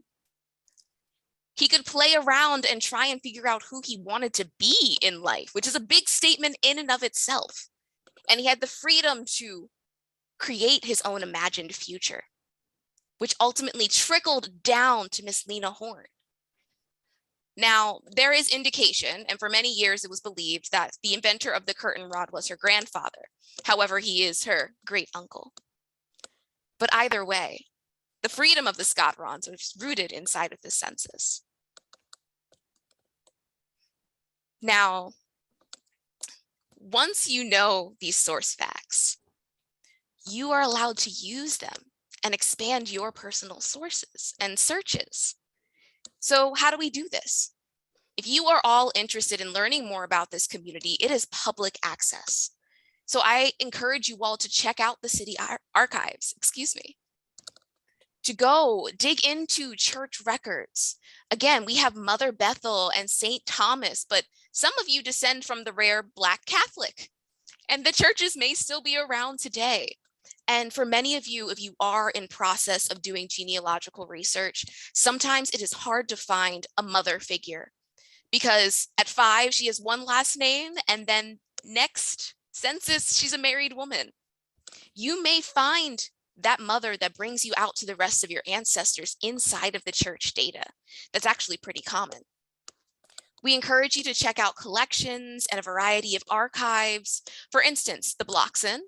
He could play around and try and figure out who he wanted to be in life, which is a big statement in and of itself. And he had the freedom to create his own imagined future, which ultimately trickled down to Miss Lena Horne. Now, there is indication, and for many years it was believed that the inventor of the curtain rod was her grandfather. However, he is her great uncle. But either way, the freedom of the Scott Rons was rooted inside of the census. Now, once you know these source facts, you are allowed to use them and expand your personal sources and searches. So how do we do this? If you are all interested in learning more about this community, it is public access. So I encourage you all to check out the city archives, to go dig into church records. Again, we have Mother Bethel and St. Thomas, but some of you descend from the rare Black Catholic, and the churches may still be around today. And for many of you, if you are in process of doing genealogical research, sometimes it is hard to find a mother figure, because at 5, she has one last name, and then next census, she's a married woman. You may find that mother that brings you out to the rest of your ancestors inside of the church data. That's actually pretty common. We encourage you to check out collections and a variety of archives. For instance, the Blockson,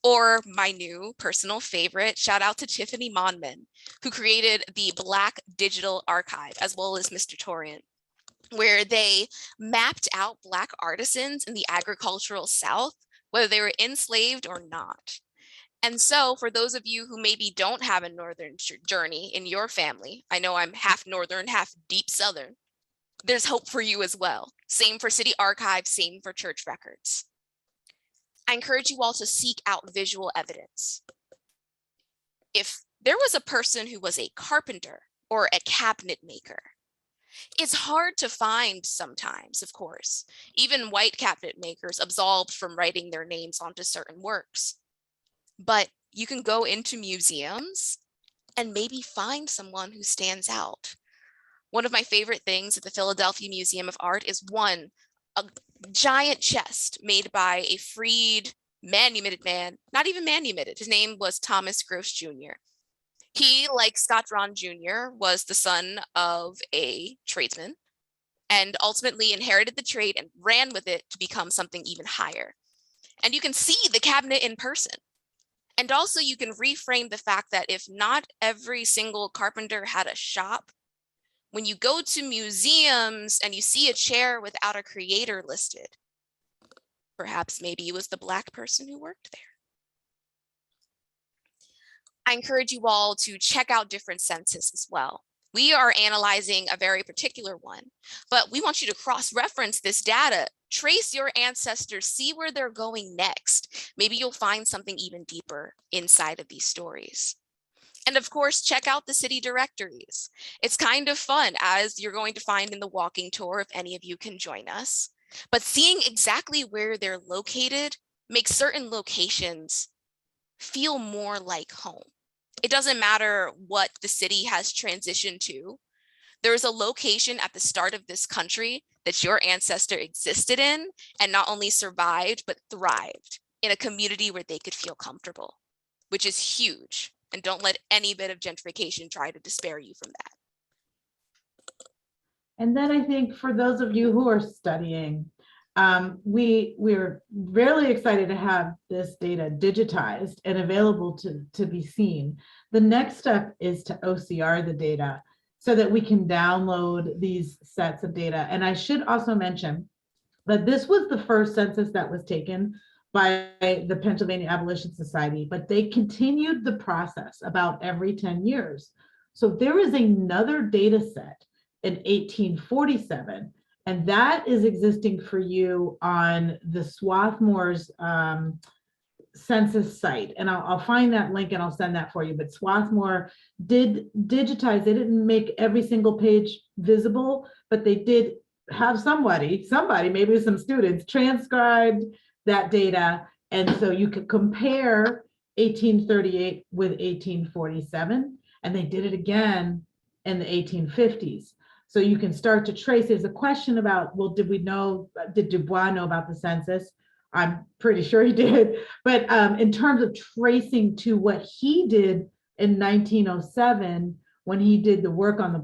or my new personal favorite, shout out to Tiffany Monman, who created the Black Digital Archive, as well as Mr. Torian, where they mapped out Black artisans in the agricultural South, whether they were enslaved or not. And so for those of you who maybe don't have a Northern journey in your family, I know I'm half Northern, half deep Southern, there's hope for you as well. Same for city archives, same for church records. I encourage you all to seek out visual evidence. If there was a person who was a carpenter or a cabinet maker, it's hard to find sometimes, of course. Even white cabinet makers absolved from writing their names onto certain works. But you can go into museums and maybe find someone who stands out. One of my favorite things at the Philadelphia Museum of Art is a giant chest made by a freed manumitted man, not even manumitted. His name was Thomas Gross Jr. He, like Scott Ron Jr., was the son of a tradesman and ultimately inherited the trade and ran with it to become something even higher. And you can see the cabinet in person. And also you can reframe the fact that if not every single carpenter had a shop, when you go to museums and you see a chair without a creator listed, perhaps maybe it was the Black person who worked there. I encourage you all to check out different census as well. We are analyzing a very particular one, but we want you to cross-reference this data, trace your ancestors, see where they're going next. Maybe you'll find something even deeper inside of these stories. And of course, check out the city directories. It's kind of fun, as you're going to find in the walking tour, if any of you can join us. But seeing exactly where they're located makes certain locations feel more like home. It doesn't matter what the city has transitioned to. There's a location at the start of this country that your ancestor existed in and not only survived, but thrived in a community where they could feel comfortable, which is huge. And don't let any bit of gentrification try to despair you from that. And then I think for those of you who are studying, we're really excited to have this data digitized and available to be seen. The next step is to OCR the data so that we can download these sets of data. And I should also mention that this was the first census that was taken by the Pennsylvania Abolition Society, but they continued the process about every 10 years. So there is another data set in 1847 And that is existing for you on the Swarthmore's census site. And I'll find that link and I'll send that for you. But Swarthmore did digitize. They didn't make every single page visible, but they did have somebody, maybe some students, transcribed that data. And so you could compare 1838 with 1847. And they did it again in the 1850s. So you can start to trace. There's a question about, well, did Du Bois know about the census? I'm pretty sure he did. But in terms of tracing to what he did in 1907, when he did the work on the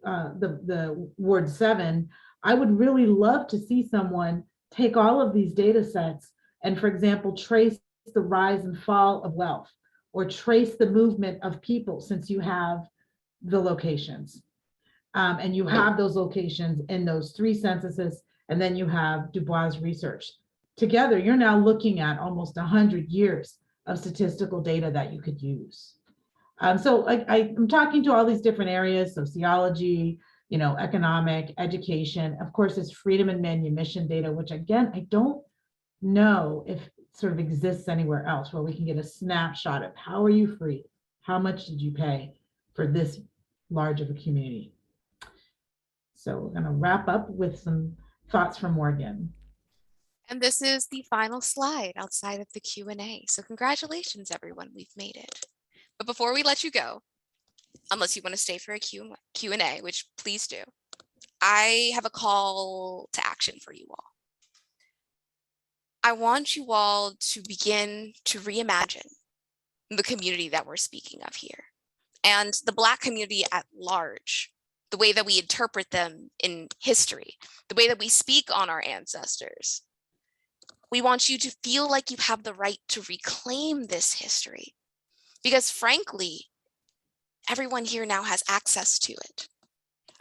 the Ward 7, I would really love to see someone take all of these data sets and, for example, trace the rise and fall of wealth, or trace the movement of people, since you have the locations. And you have those locations in those 3 censuses, and then you have Du Bois' research. Together, you're now looking at almost 100 years of statistical data that you could use. So I'm talking to all these different areas: sociology, economic, education. Of course, it's freedom and manumission data, which again, I don't know if sort of exists anywhere else, where we can get a snapshot of how are you free? How much did you pay for this large of a community? So we're going to wrap up with some thoughts from Morgan. And this is the final slide outside of the Q&A. So congratulations, everyone, we've made it. But before we let you go, unless you want to stay for a Q&A, which please do, I have a call to action for you all. I want you all to begin to reimagine the community that we're speaking of here, and the Black community at large, the way that we interpret them in history, the way that we speak on our ancestors. We want you to feel like you have the right to reclaim this history, because frankly, everyone here now has access to it.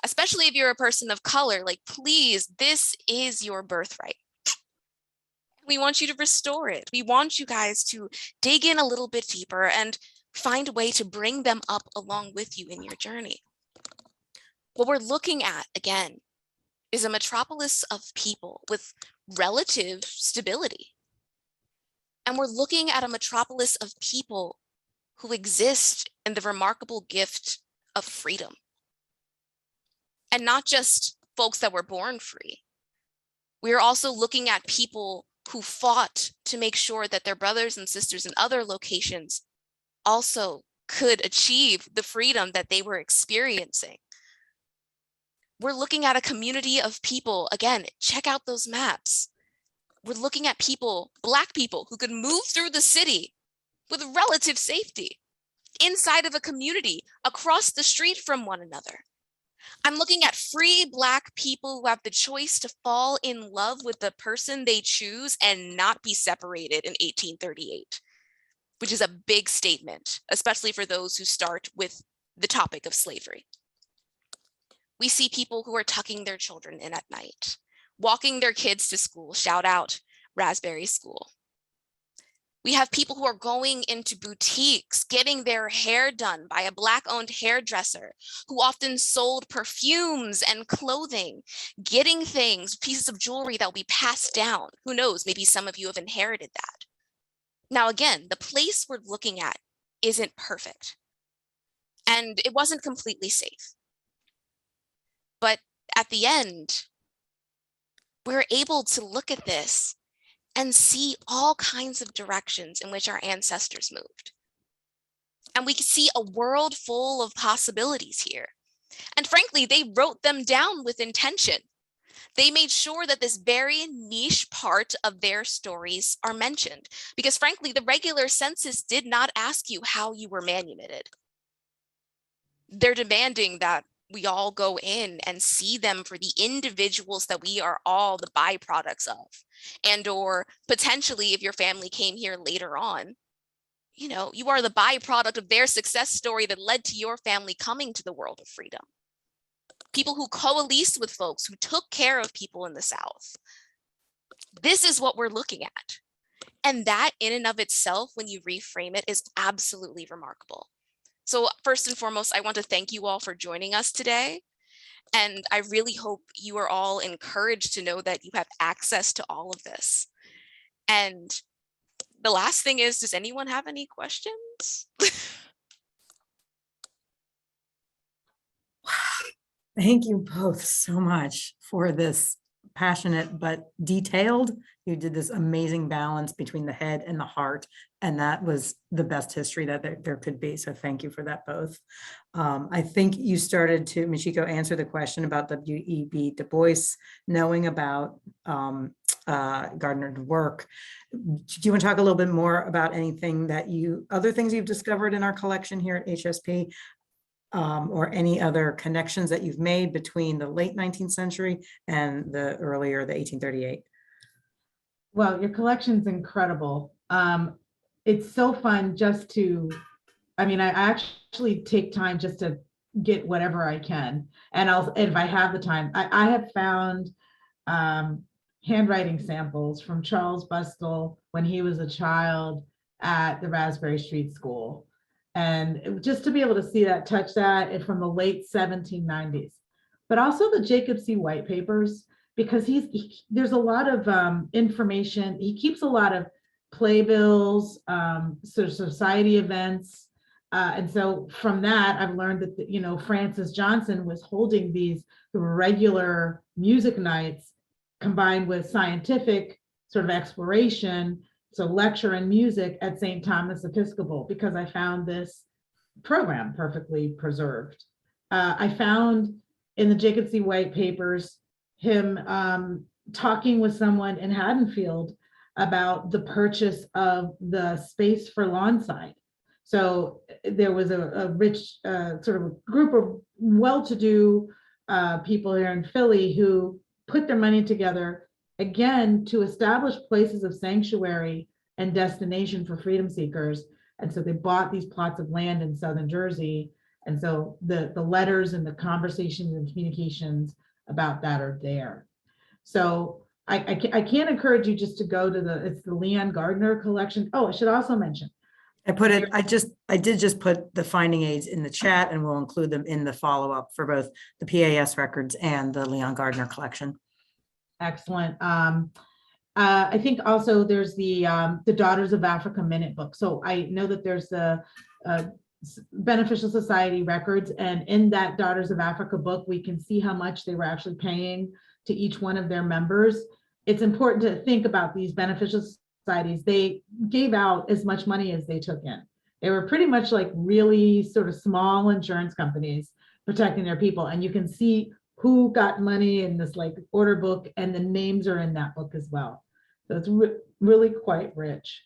Especially if you're a person of color, like, please, this is your birthright. We want you to restore it. We want you guys to dig in a little bit deeper and find a way to bring them up along with you in your journey. What we're looking at, again, is a metropolis of people with relative stability. And we're looking at a metropolis of people who exist in the remarkable gift of freedom. And not just folks that were born free. We are also looking at people who fought to make sure that their brothers and sisters in other locations also could achieve the freedom that they were experiencing. We're looking at a community of people, again, check out those maps. We're looking at people, Black people, who could move through the city with relative safety inside of a community across the street from one another. I'm looking at free Black people who have the choice to fall in love with the person they choose and not be separated in 1838, which is a big statement, especially for those who start with the topic of slavery. We see people who are tucking their children in at night, walking their kids to school, shout out Raspberry School. We have people who are going into boutiques, getting their hair done by a Black-owned hairdresser who often sold perfumes and clothing, getting things, pieces of jewelry that will be passed down. Who knows, maybe some of you have inherited that. Now, again, the place we're looking at isn't perfect, and it wasn't completely safe. But at the end, we're able to look at this and see all kinds of directions in which our ancestors moved. And we can see a world full of possibilities here. And frankly, they wrote them down with intention. They made sure that this very niche part of their stories are mentioned, because frankly, the regular census did not ask you how you were manumitted. They're demanding that we all go in and see them for the individuals that we are all the byproducts of. And or potentially, if your family came here later on, you are the byproduct of their success story that led to your family coming to the world of freedom. People who coalesced with folks who took care of people in the South. This is what we're looking at. And that in and of itself, when you reframe it, is absolutely remarkable. So first and foremost, I want to thank you all for joining us today. And I really hope you are all encouraged to know that you have access to all of this. And the last thing is, does anyone have any questions? Thank you both so much for this passionate but detailed. You did this amazing balance between the head and the heart, and that was the best history that there could be. So thank you for that both. I think you started to, Michiko, answer the question about W.E.B. Du Bois, knowing about Gardner's work. Do you want to talk a little bit more about anything that other things you've discovered in our collection here at HSP? Or any other connections that you've made between the late 19th century and the 1838? Well, your collection's incredible. It's so fun just to, I actually take time just to get whatever I can. And if I have the time, I have found handwriting samples from Charles Bustle when he was a child at the Raspberry Street School. And just to be able to see that, touch that, and from the late 1790s, but also the Jacob C. White papers, because there's a lot of information. He keeps a lot of playbills, sort of society events. And so from that, I've learned that, Francis Johnson was holding these regular music nights combined with scientific sort of exploration. So lecture and music at St. Thomas Episcopal, because I found this program perfectly preserved. I found in the Jacob C. White papers him talking with someone in Haddonfield about the purchase of the space for Lawnside. So there was a rich sort of a group of well-to-do people here in Philly who put their money together, again, to establish places of sanctuary and destination for freedom seekers. And so they bought these plots of land in southern Jersey. And so the letters and the conversations and communications about that are there. So I can't encourage you just to go to it's the Leon Gardner collection. Oh, I should also mention, I did just put the finding aids in the chat, and we'll include them in the follow-up for both the PAS records and the Leon Gardner collection. Excellent. I think also there's the Daughters of Africa Minute book. So I know that there's the Beneficial Society records, and in that Daughters of Africa book, we can see how much they were actually paying to each one of their members. It's important to think about these beneficial societies. They gave out as much money as they took in. They were pretty much like really sort of small insurance companies protecting their people, and you can see who got money in this like order book, and the names are in that book as well. So it's really quite rich.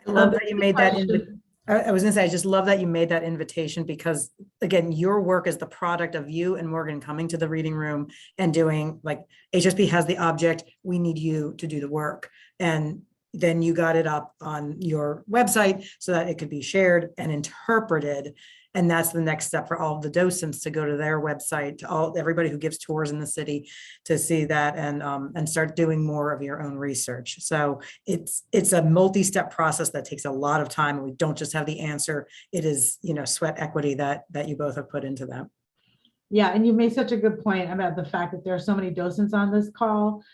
I love that you made that. I was going to say, I just love that you made that invitation, because again, your work is the product of you and Morgan coming to the reading room and doing, like, HSP has the object, we need you to do the work. And then you got it up on your website so that it could be shared and interpreted. And that's the next step for all of the docents to go to their website, to everybody who gives tours in the city, to see that and start doing more of your own research. So it's a multi-step process that takes a lot of time, and we don't just have the answer. It is, sweat equity that you both have put into that. Yeah, and you made such a good point about the fact that there are so many docents on this call.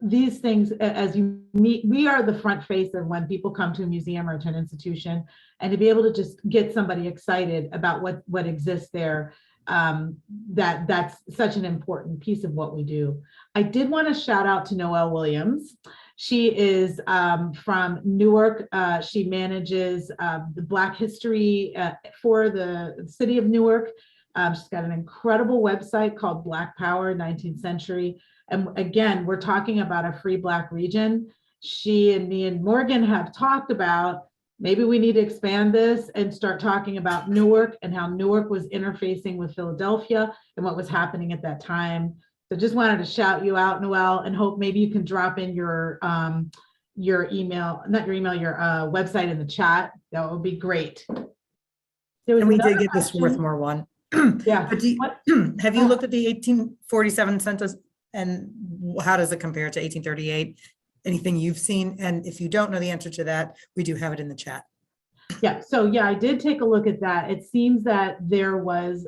These things, as you meet, we are the front face of when people come to a museum or to an institution, and to be able to just get somebody excited about what exists there, that's such an important piece of what we do. I did want to shout out to Noelle Williams. She is from Newark. She manages the Black history for the city of Newark. She's got an incredible website called Black Power 19th Century. And again, we're talking about a free Black region. She and me and Morgan have talked about, maybe we need to expand this and start talking about Newark and how Newark was interfacing with Philadelphia and what was happening at that time. So just wanted to shout you out, Noelle, and hope maybe you can drop in your email, not your email, your website in the chat. That would be great. And we did get the Swarthmore one. Yeah. But have you looked at the 1847 census, and how does it compare to 1838? Anything you've seen? And if you don't know the answer to that, we do have it in the chat. Yeah, so yeah, I did take a look at that. It seems that there was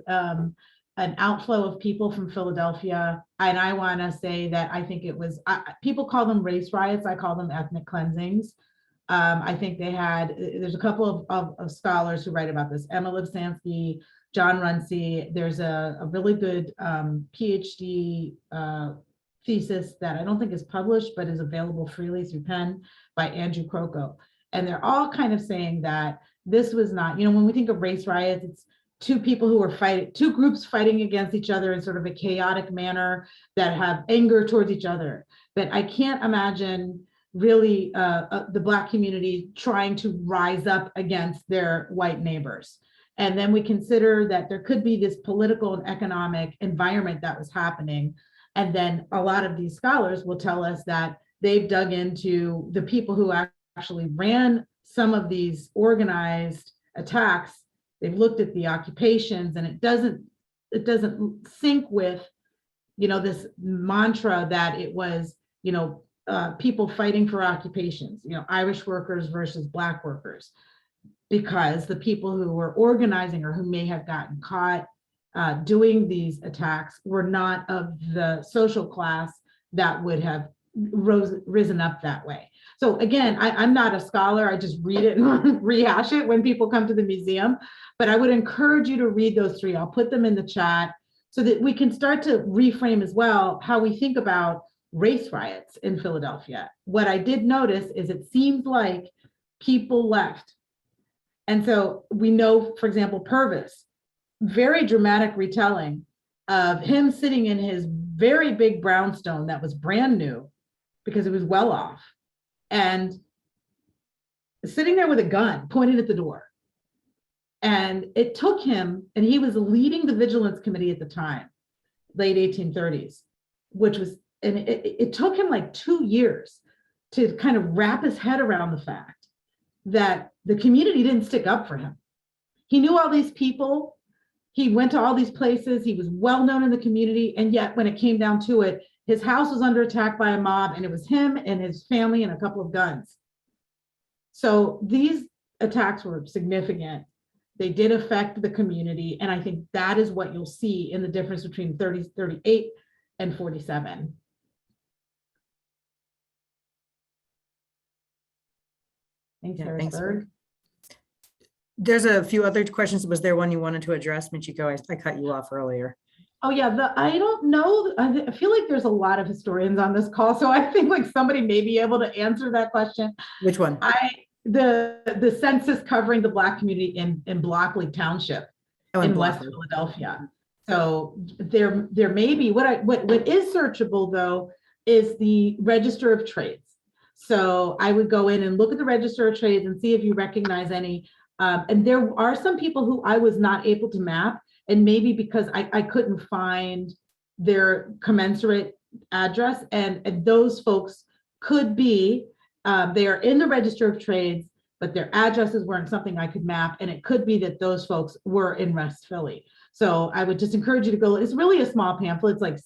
an outflow of people from Philadelphia. And I want to say that I think it was, people call them race riots. I call them ethnic cleansings. I think they had, there's a couple of scholars who write about this, Emma Lipsansky, John Runcie. There's a really good PhD thesis that I don't think is published, but is available freely through Penn by Andrew Croco. And they're all kind of saying that this was not, when we think of race riots, it's two people who are fighting, two groups fighting against each other in sort of a chaotic manner that have anger towards each other. But I can't imagine really the Black community trying to rise up against their white neighbors. And then we consider that there could be this political and economic environment that was happening. And then a lot of these scholars will tell us that they've dug into the people who actually ran some of these organized attacks. They've looked at the occupations, and it doesn't sync with, this mantra that it was, people fighting for occupations, Irish workers versus Black workers, because the people who were organizing or who may have gotten caught doing these attacks were not of the social class that would have risen up that way. So again, I'm not a scholar. I just read it and rehash it when people come to the museum, but I would encourage you to read those three. I'll put them in the chat so that we can start to reframe as well how we think about race riots in Philadelphia. What I did notice is it seems like people left. And so we know, for example, Purvis, very dramatic retelling of him sitting in his very big brownstone that was brand new because it was well off, and sitting there with a gun pointed at the door. And it took him, and he was leading the Vigilance Committee at the time, late 1830s, which was, and it took him like 2 years to kind of wrap his head around the fact that the community didn't stick up for him. He knew all these people. He went to all these places. He was well known in the community. And yet when it came down to it, his house was under attack by a mob, and it was him and his family and a couple of guns. So these attacks were significant. They did affect the community. And I think that is what you'll see in the difference between 38 and 47. Thanks, Yeah, Harrisburg. There's a few other questions. Was there one you wanted to address, Michiko? I cut you off earlier. Oh yeah, I don't know. I feel like there's a lot of historians on this call, so I think like somebody may be able to answer that question. Which one? The census covering the Black community in Blockley Township in West Philadelphia. So there may be, what is searchable though is the Register of Trades. So I would go in and look at the Register of Trades and see if you recognize any. And there are some people who I was not able to map, and maybe because I couldn't find their commensurate address, and those folks could be, they are in the Register of Trades, but their addresses weren't something I could map, and it could be that those folks were in West Philly. So I would just encourage you to go. It's really a small pamphlet. It's like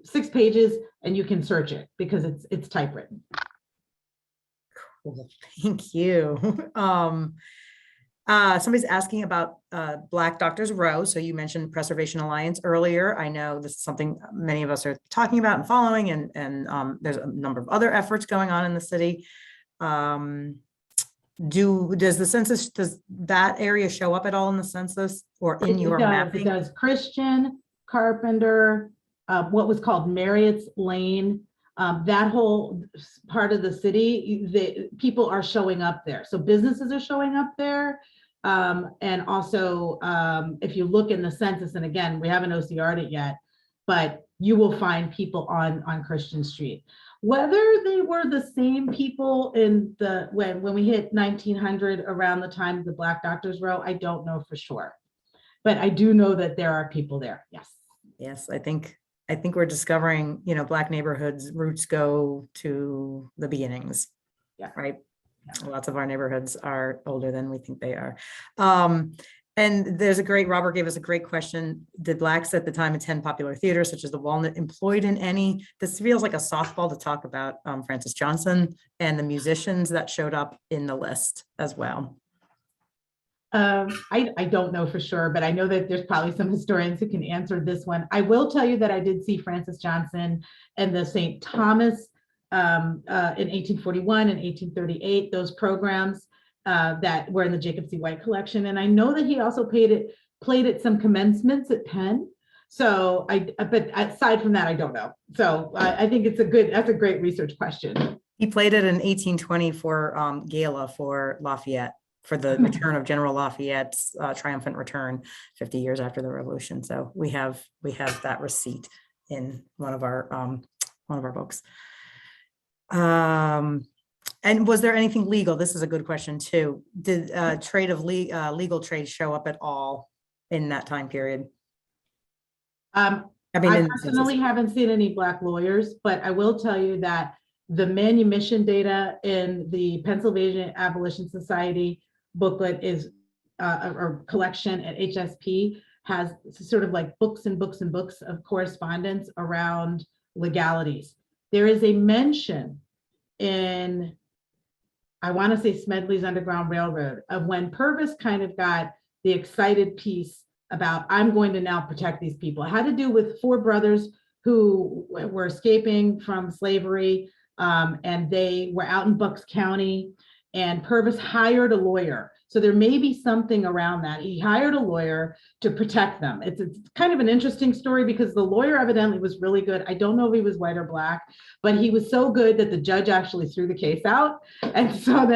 six pages, and you can search it because it's typewritten. Cool. Thank you. Somebody's asking about Black Doctors Row. So you mentioned Preservation Alliance earlier. I know this is something many of us are talking about and following, and there's a number of other efforts going on in the city. Does the census, does that area show up at all in the census or in your mapping? It does. Christian, Carpenter, what was called Marriott's Lane, that whole part of the city, the people are showing up there. So businesses are showing up there. And also, if you look in the census, and again, we haven't OCR'd it yet, but you will find people on Christian Street. Whether they were the same people in the, when we hit 1900 around the time of the Black Doctors Row, I don't know for sure. But I do know that there are people there, yes. Yes, I think we're discovering, Black neighborhoods' roots go to the beginnings. Yeah. Right. Yeah. Lots of our neighborhoods are older than we think they are. And there's Robert gave us a great question. Did Blacks at the time attend popular theater, such as the Walnut, employed in any? This feels like a softball to talk about Francis Johnson and the musicians that showed up in the list as well. I don't know for sure, but I know that there's probably some historians who can answer this one. I will tell you that I did see Francis Johnson and the St. Thomas in 1841 and 1838, those programs that were in the Jacob C. White collection. And I know that he also played at some commencements at Penn. So but aside from that, I don't know. So I think that's a great research question. He played it in 1824 gala for Lafayette, for the return of General Lafayette's triumphant return 50 years after the Revolution. So we have that receipt in one of our books. And was there anything legal? This is a good question too. Did legal trade show up at all in that time period? I personally haven't seen any Black lawyers, but I will tell you that the manumission data in the Pennsylvania Abolition Society booklet is or collection at HSP has sort of like books and books and books of correspondence around legalities. There is a mention in, I want to say, Smedley's Underground Railroad of when Purvis kind of got the excited piece about, I'm going to now protect these people. It had to do with 4 brothers who were escaping from slavery, and they were out in Bucks County, and Purvis hired a lawyer. So there may be something around that. He hired a lawyer to protect them. It's kind of an interesting story because the lawyer evidently was really good. I don't know if he was white or Black, but he was so good that the judge actually threw the case out. And so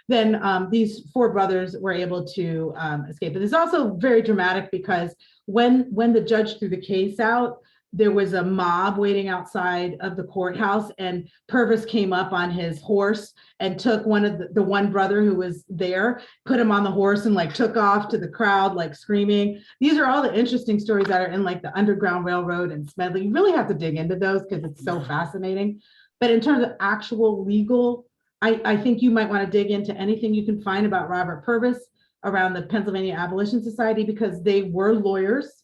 then these 4 brothers were able to escape. But it's also very dramatic because when the judge threw the case out, there was a mob waiting outside of the courthouse, and Purvis came up on his horse and took one of the one brother who was there, put him on the horse and like took off to the crowd, like screaming. These are all the interesting stories that are in like the Underground Railroad and Smedley. You really have to dig into those because it's so fascinating. But in terms of actual legal, I think you might want to dig into anything you can find about Robert Purvis around the Pennsylvania Abolition Society, because they were lawyers.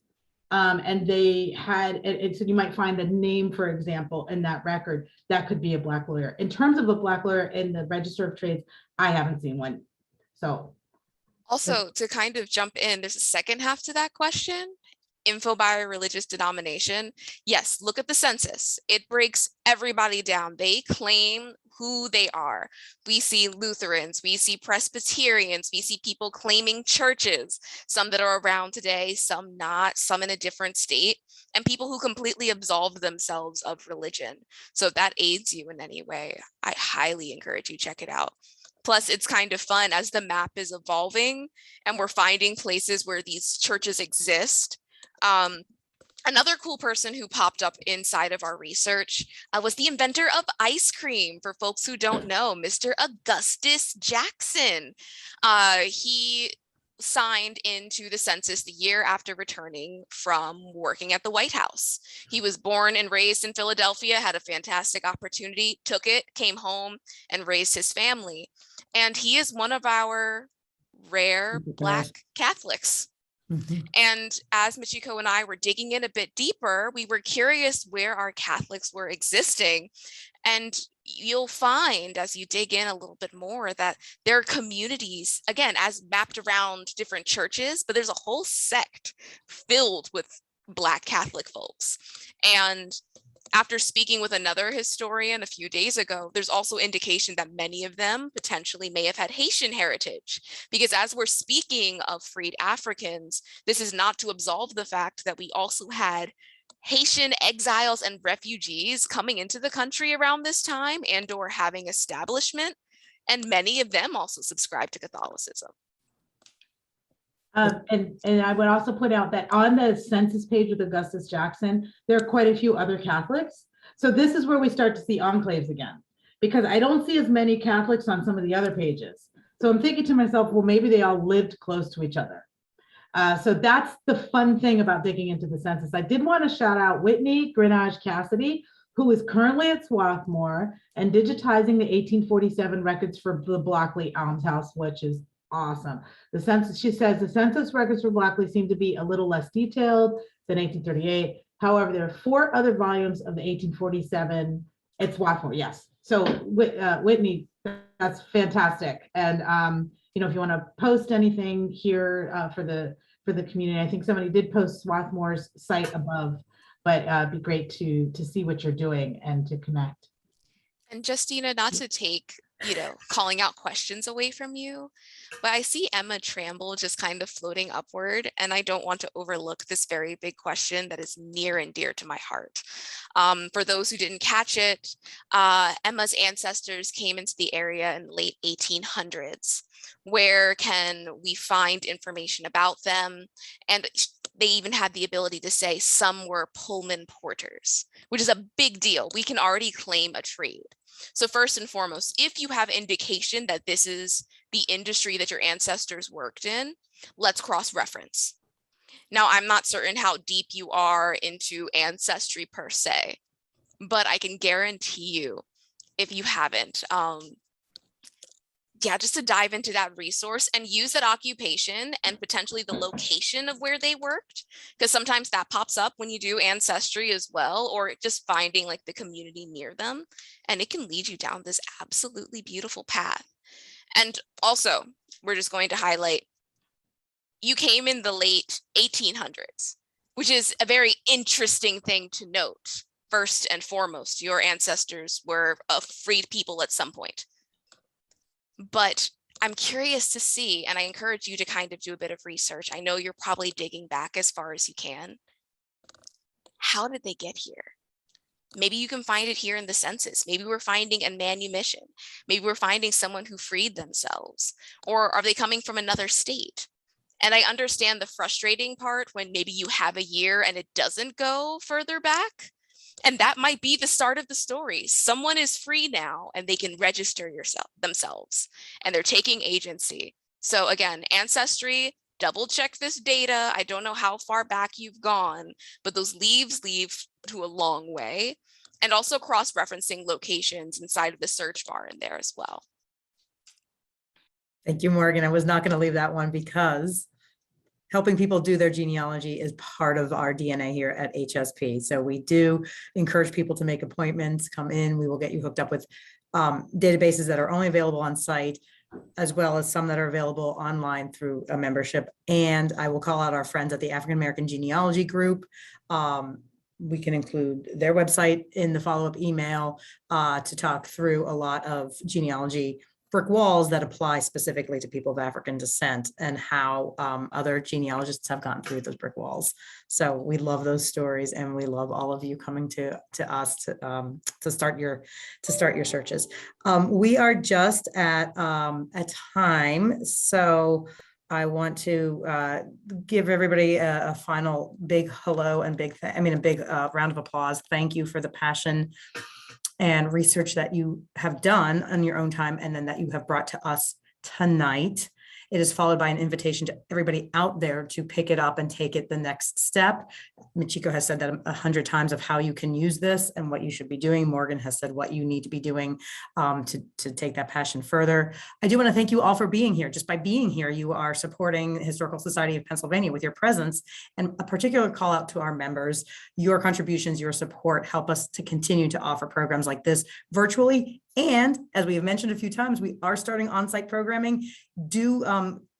And they had, so you might find a name, for example, in that record, that could be a Black lawyer. In terms of a Black lawyer in the Register of Trades, I haven't seen one. So. Also, to kind of jump in, there's a second half to that question. Info by religious denomination. Yes, look at the census. It breaks everybody down. They claim who they are. We see Lutherans, we see Presbyterians, we see people claiming churches, some that are around today, some not, some in a different state, and people who completely absolve themselves of religion. So if that aids you in any way, I highly encourage you check it out. Plus, it's kind of fun as the map is evolving and we're finding places where these churches exist. Another cool person who popped up inside of our research was the inventor of ice cream. For folks who don't know, Mr. Augustus Jackson. He signed into the census the year after returning from working at the White House. He was born and raised in Philadelphia, had a fantastic opportunity, took it, came home, and raised his family. And he is one of our rare Black Catholics. Mm-hmm. And as Michiko and I were digging in a bit deeper, we were curious where our Catholics were existing. And you'll find as you dig in a little bit more that there are communities, again, as mapped around different churches, but there's a whole sect filled with Black Catholic folks. And after speaking with another historian a few days ago, there's also indication that many of them potentially may have had Haitian heritage, because as we're speaking of freed Africans, this is not to absolve the fact that we also had Haitian exiles and refugees coming into the country around this time and or having establishment, and many of them also subscribed to Catholicism. And I would also put out that on the census page with Augustus Jackson, there are quite a few other Catholics. So this is where we start to see enclaves again, because I don't see as many Catholics on some of the other pages. So I'm thinking to myself, well, maybe they all lived close to each other. So that's the fun thing about digging into the census. I did want to shout out Whitney Grenage Cassidy, who is currently at Swarthmore and digitizing the 1847 records for the Blockley Almshouse, which is awesome. The census, she says, the census records for Blockley seem to be a little less detailed than 1838. However, there are 4 other volumes of the 1847 It's Swarthmore, yes. So Whitney, that's fantastic. And you know, if you want to post anything here for the community, I think somebody did post Swarthmore's site above, but it'd be great to see what you're doing and to connect. And Justina, not to take, calling out questions away from you, but I see Emma Tramble just kind of floating upward, and I don't want to overlook this very big question that is near and dear to my heart. For those who didn't catch it, Emma's ancestors came into the area in the late 1800s. Where can we find information about them? And they even had the ability to say some were Pullman porters, which is a big deal. We can already claim a trade. So first and foremost, if you have indication that this is the industry that your ancestors worked in, let's cross-reference. Now, I'm not certain how deep you are into ancestry per se, but I can guarantee you, if you haven't, just to dive into that resource and use that occupation and potentially the location of where they worked, because sometimes that pops up when you do ancestry as well, or just finding like the community near them, and it can lead you down this absolutely beautiful path. And also, we're just going to highlight, you came in the late 1800s, which is a very interesting thing to note. First and foremost, your ancestors were freed people at some point. But I'm curious to see, and I encourage you to kind of do a bit of research. I know you're probably digging back as far as you can. How did they get here? Maybe you can find it here in the census. Maybe we're finding a manumission. Maybe we're finding someone who freed themselves. Or are they coming from another state? And I understand the frustrating part when maybe you have a year and it doesn't go further back. And that might be the start of the story. Someone is free now and they can register themselves and they're taking agency. So again, ancestry, double check this data. I don't know how far back you've gone, but those leaves lead to a long way. And also cross-referencing locations inside of the search bar in there as well. Thank you, Morgan. I was not going to leave that one because helping people do their genealogy is part of our DNA here at HSP. So we do encourage people to make appointments, come in. We will get you hooked up with databases that are only available on site, as well as some that are available online through a membership. And I will call out our friends at the African American Genealogy Group. We can include their website in the follow-up email to talk through a lot of genealogy brick walls that apply specifically to people of African descent and how other genealogists have gotten through those brick walls. So we love those stories, and we love all of you coming to us to start your searches. We are just at a time, so I want to give everybody a final big hello and a big round of applause. Thank you for the passion and research that you have done on your own time, and then that you have brought to us tonight. It is followed by an invitation to everybody out there to pick it up and take it the next step. Michiko has said that 100 times of how you can use this and what you should be doing. Morgan has said what you need to be doing to take that passion further. I do want to thank you all for being here. Just by being here, you are supporting the Historical Society of Pennsylvania with your presence, and a particular call out to our members. Your contributions, your support help us to continue to offer programs like this virtually. And as we have mentioned a few times, we are starting on-site programming. Do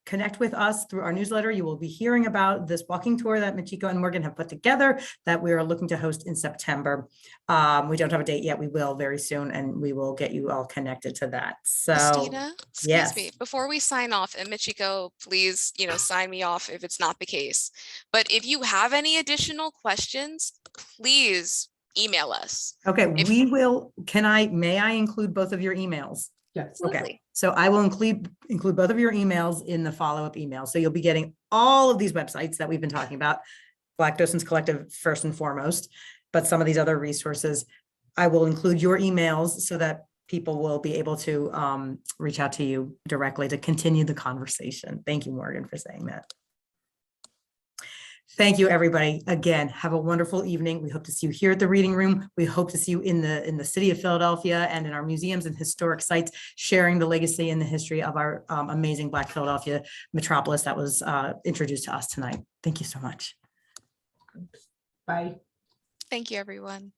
connect with us through our newsletter. You will be hearing about this walking tour that Michiko and Morgan have put together that we are looking to host in September. We don't have a date yet. We will very soon, and we will get you all connected to that. So, Christina, yes. me, before we sign off, and Michiko, please, sign me off if it's not the case. But if you have any additional questions, please email us. Okay, may I include both of your emails? Yes. Absolutely. Okay, so I will include both of your emails in the follow-up email. So you'll be getting all of these websites that we've been talking about, Black Docent Collective first and foremost, but some of these other resources. I will include your emails so that people will be able to reach out to you directly to continue the conversation. Thank you, Morgan, for saying that. Thank you, everybody. Again, have a wonderful evening. We hope to see you here at the Reading Room. We hope to see you in the city of Philadelphia and in our museums and historic sites, sharing the legacy and the history of our amazing Black Philadelphia metropolis that was introduced to us tonight. Thank you so much. Bye. Thank you, everyone.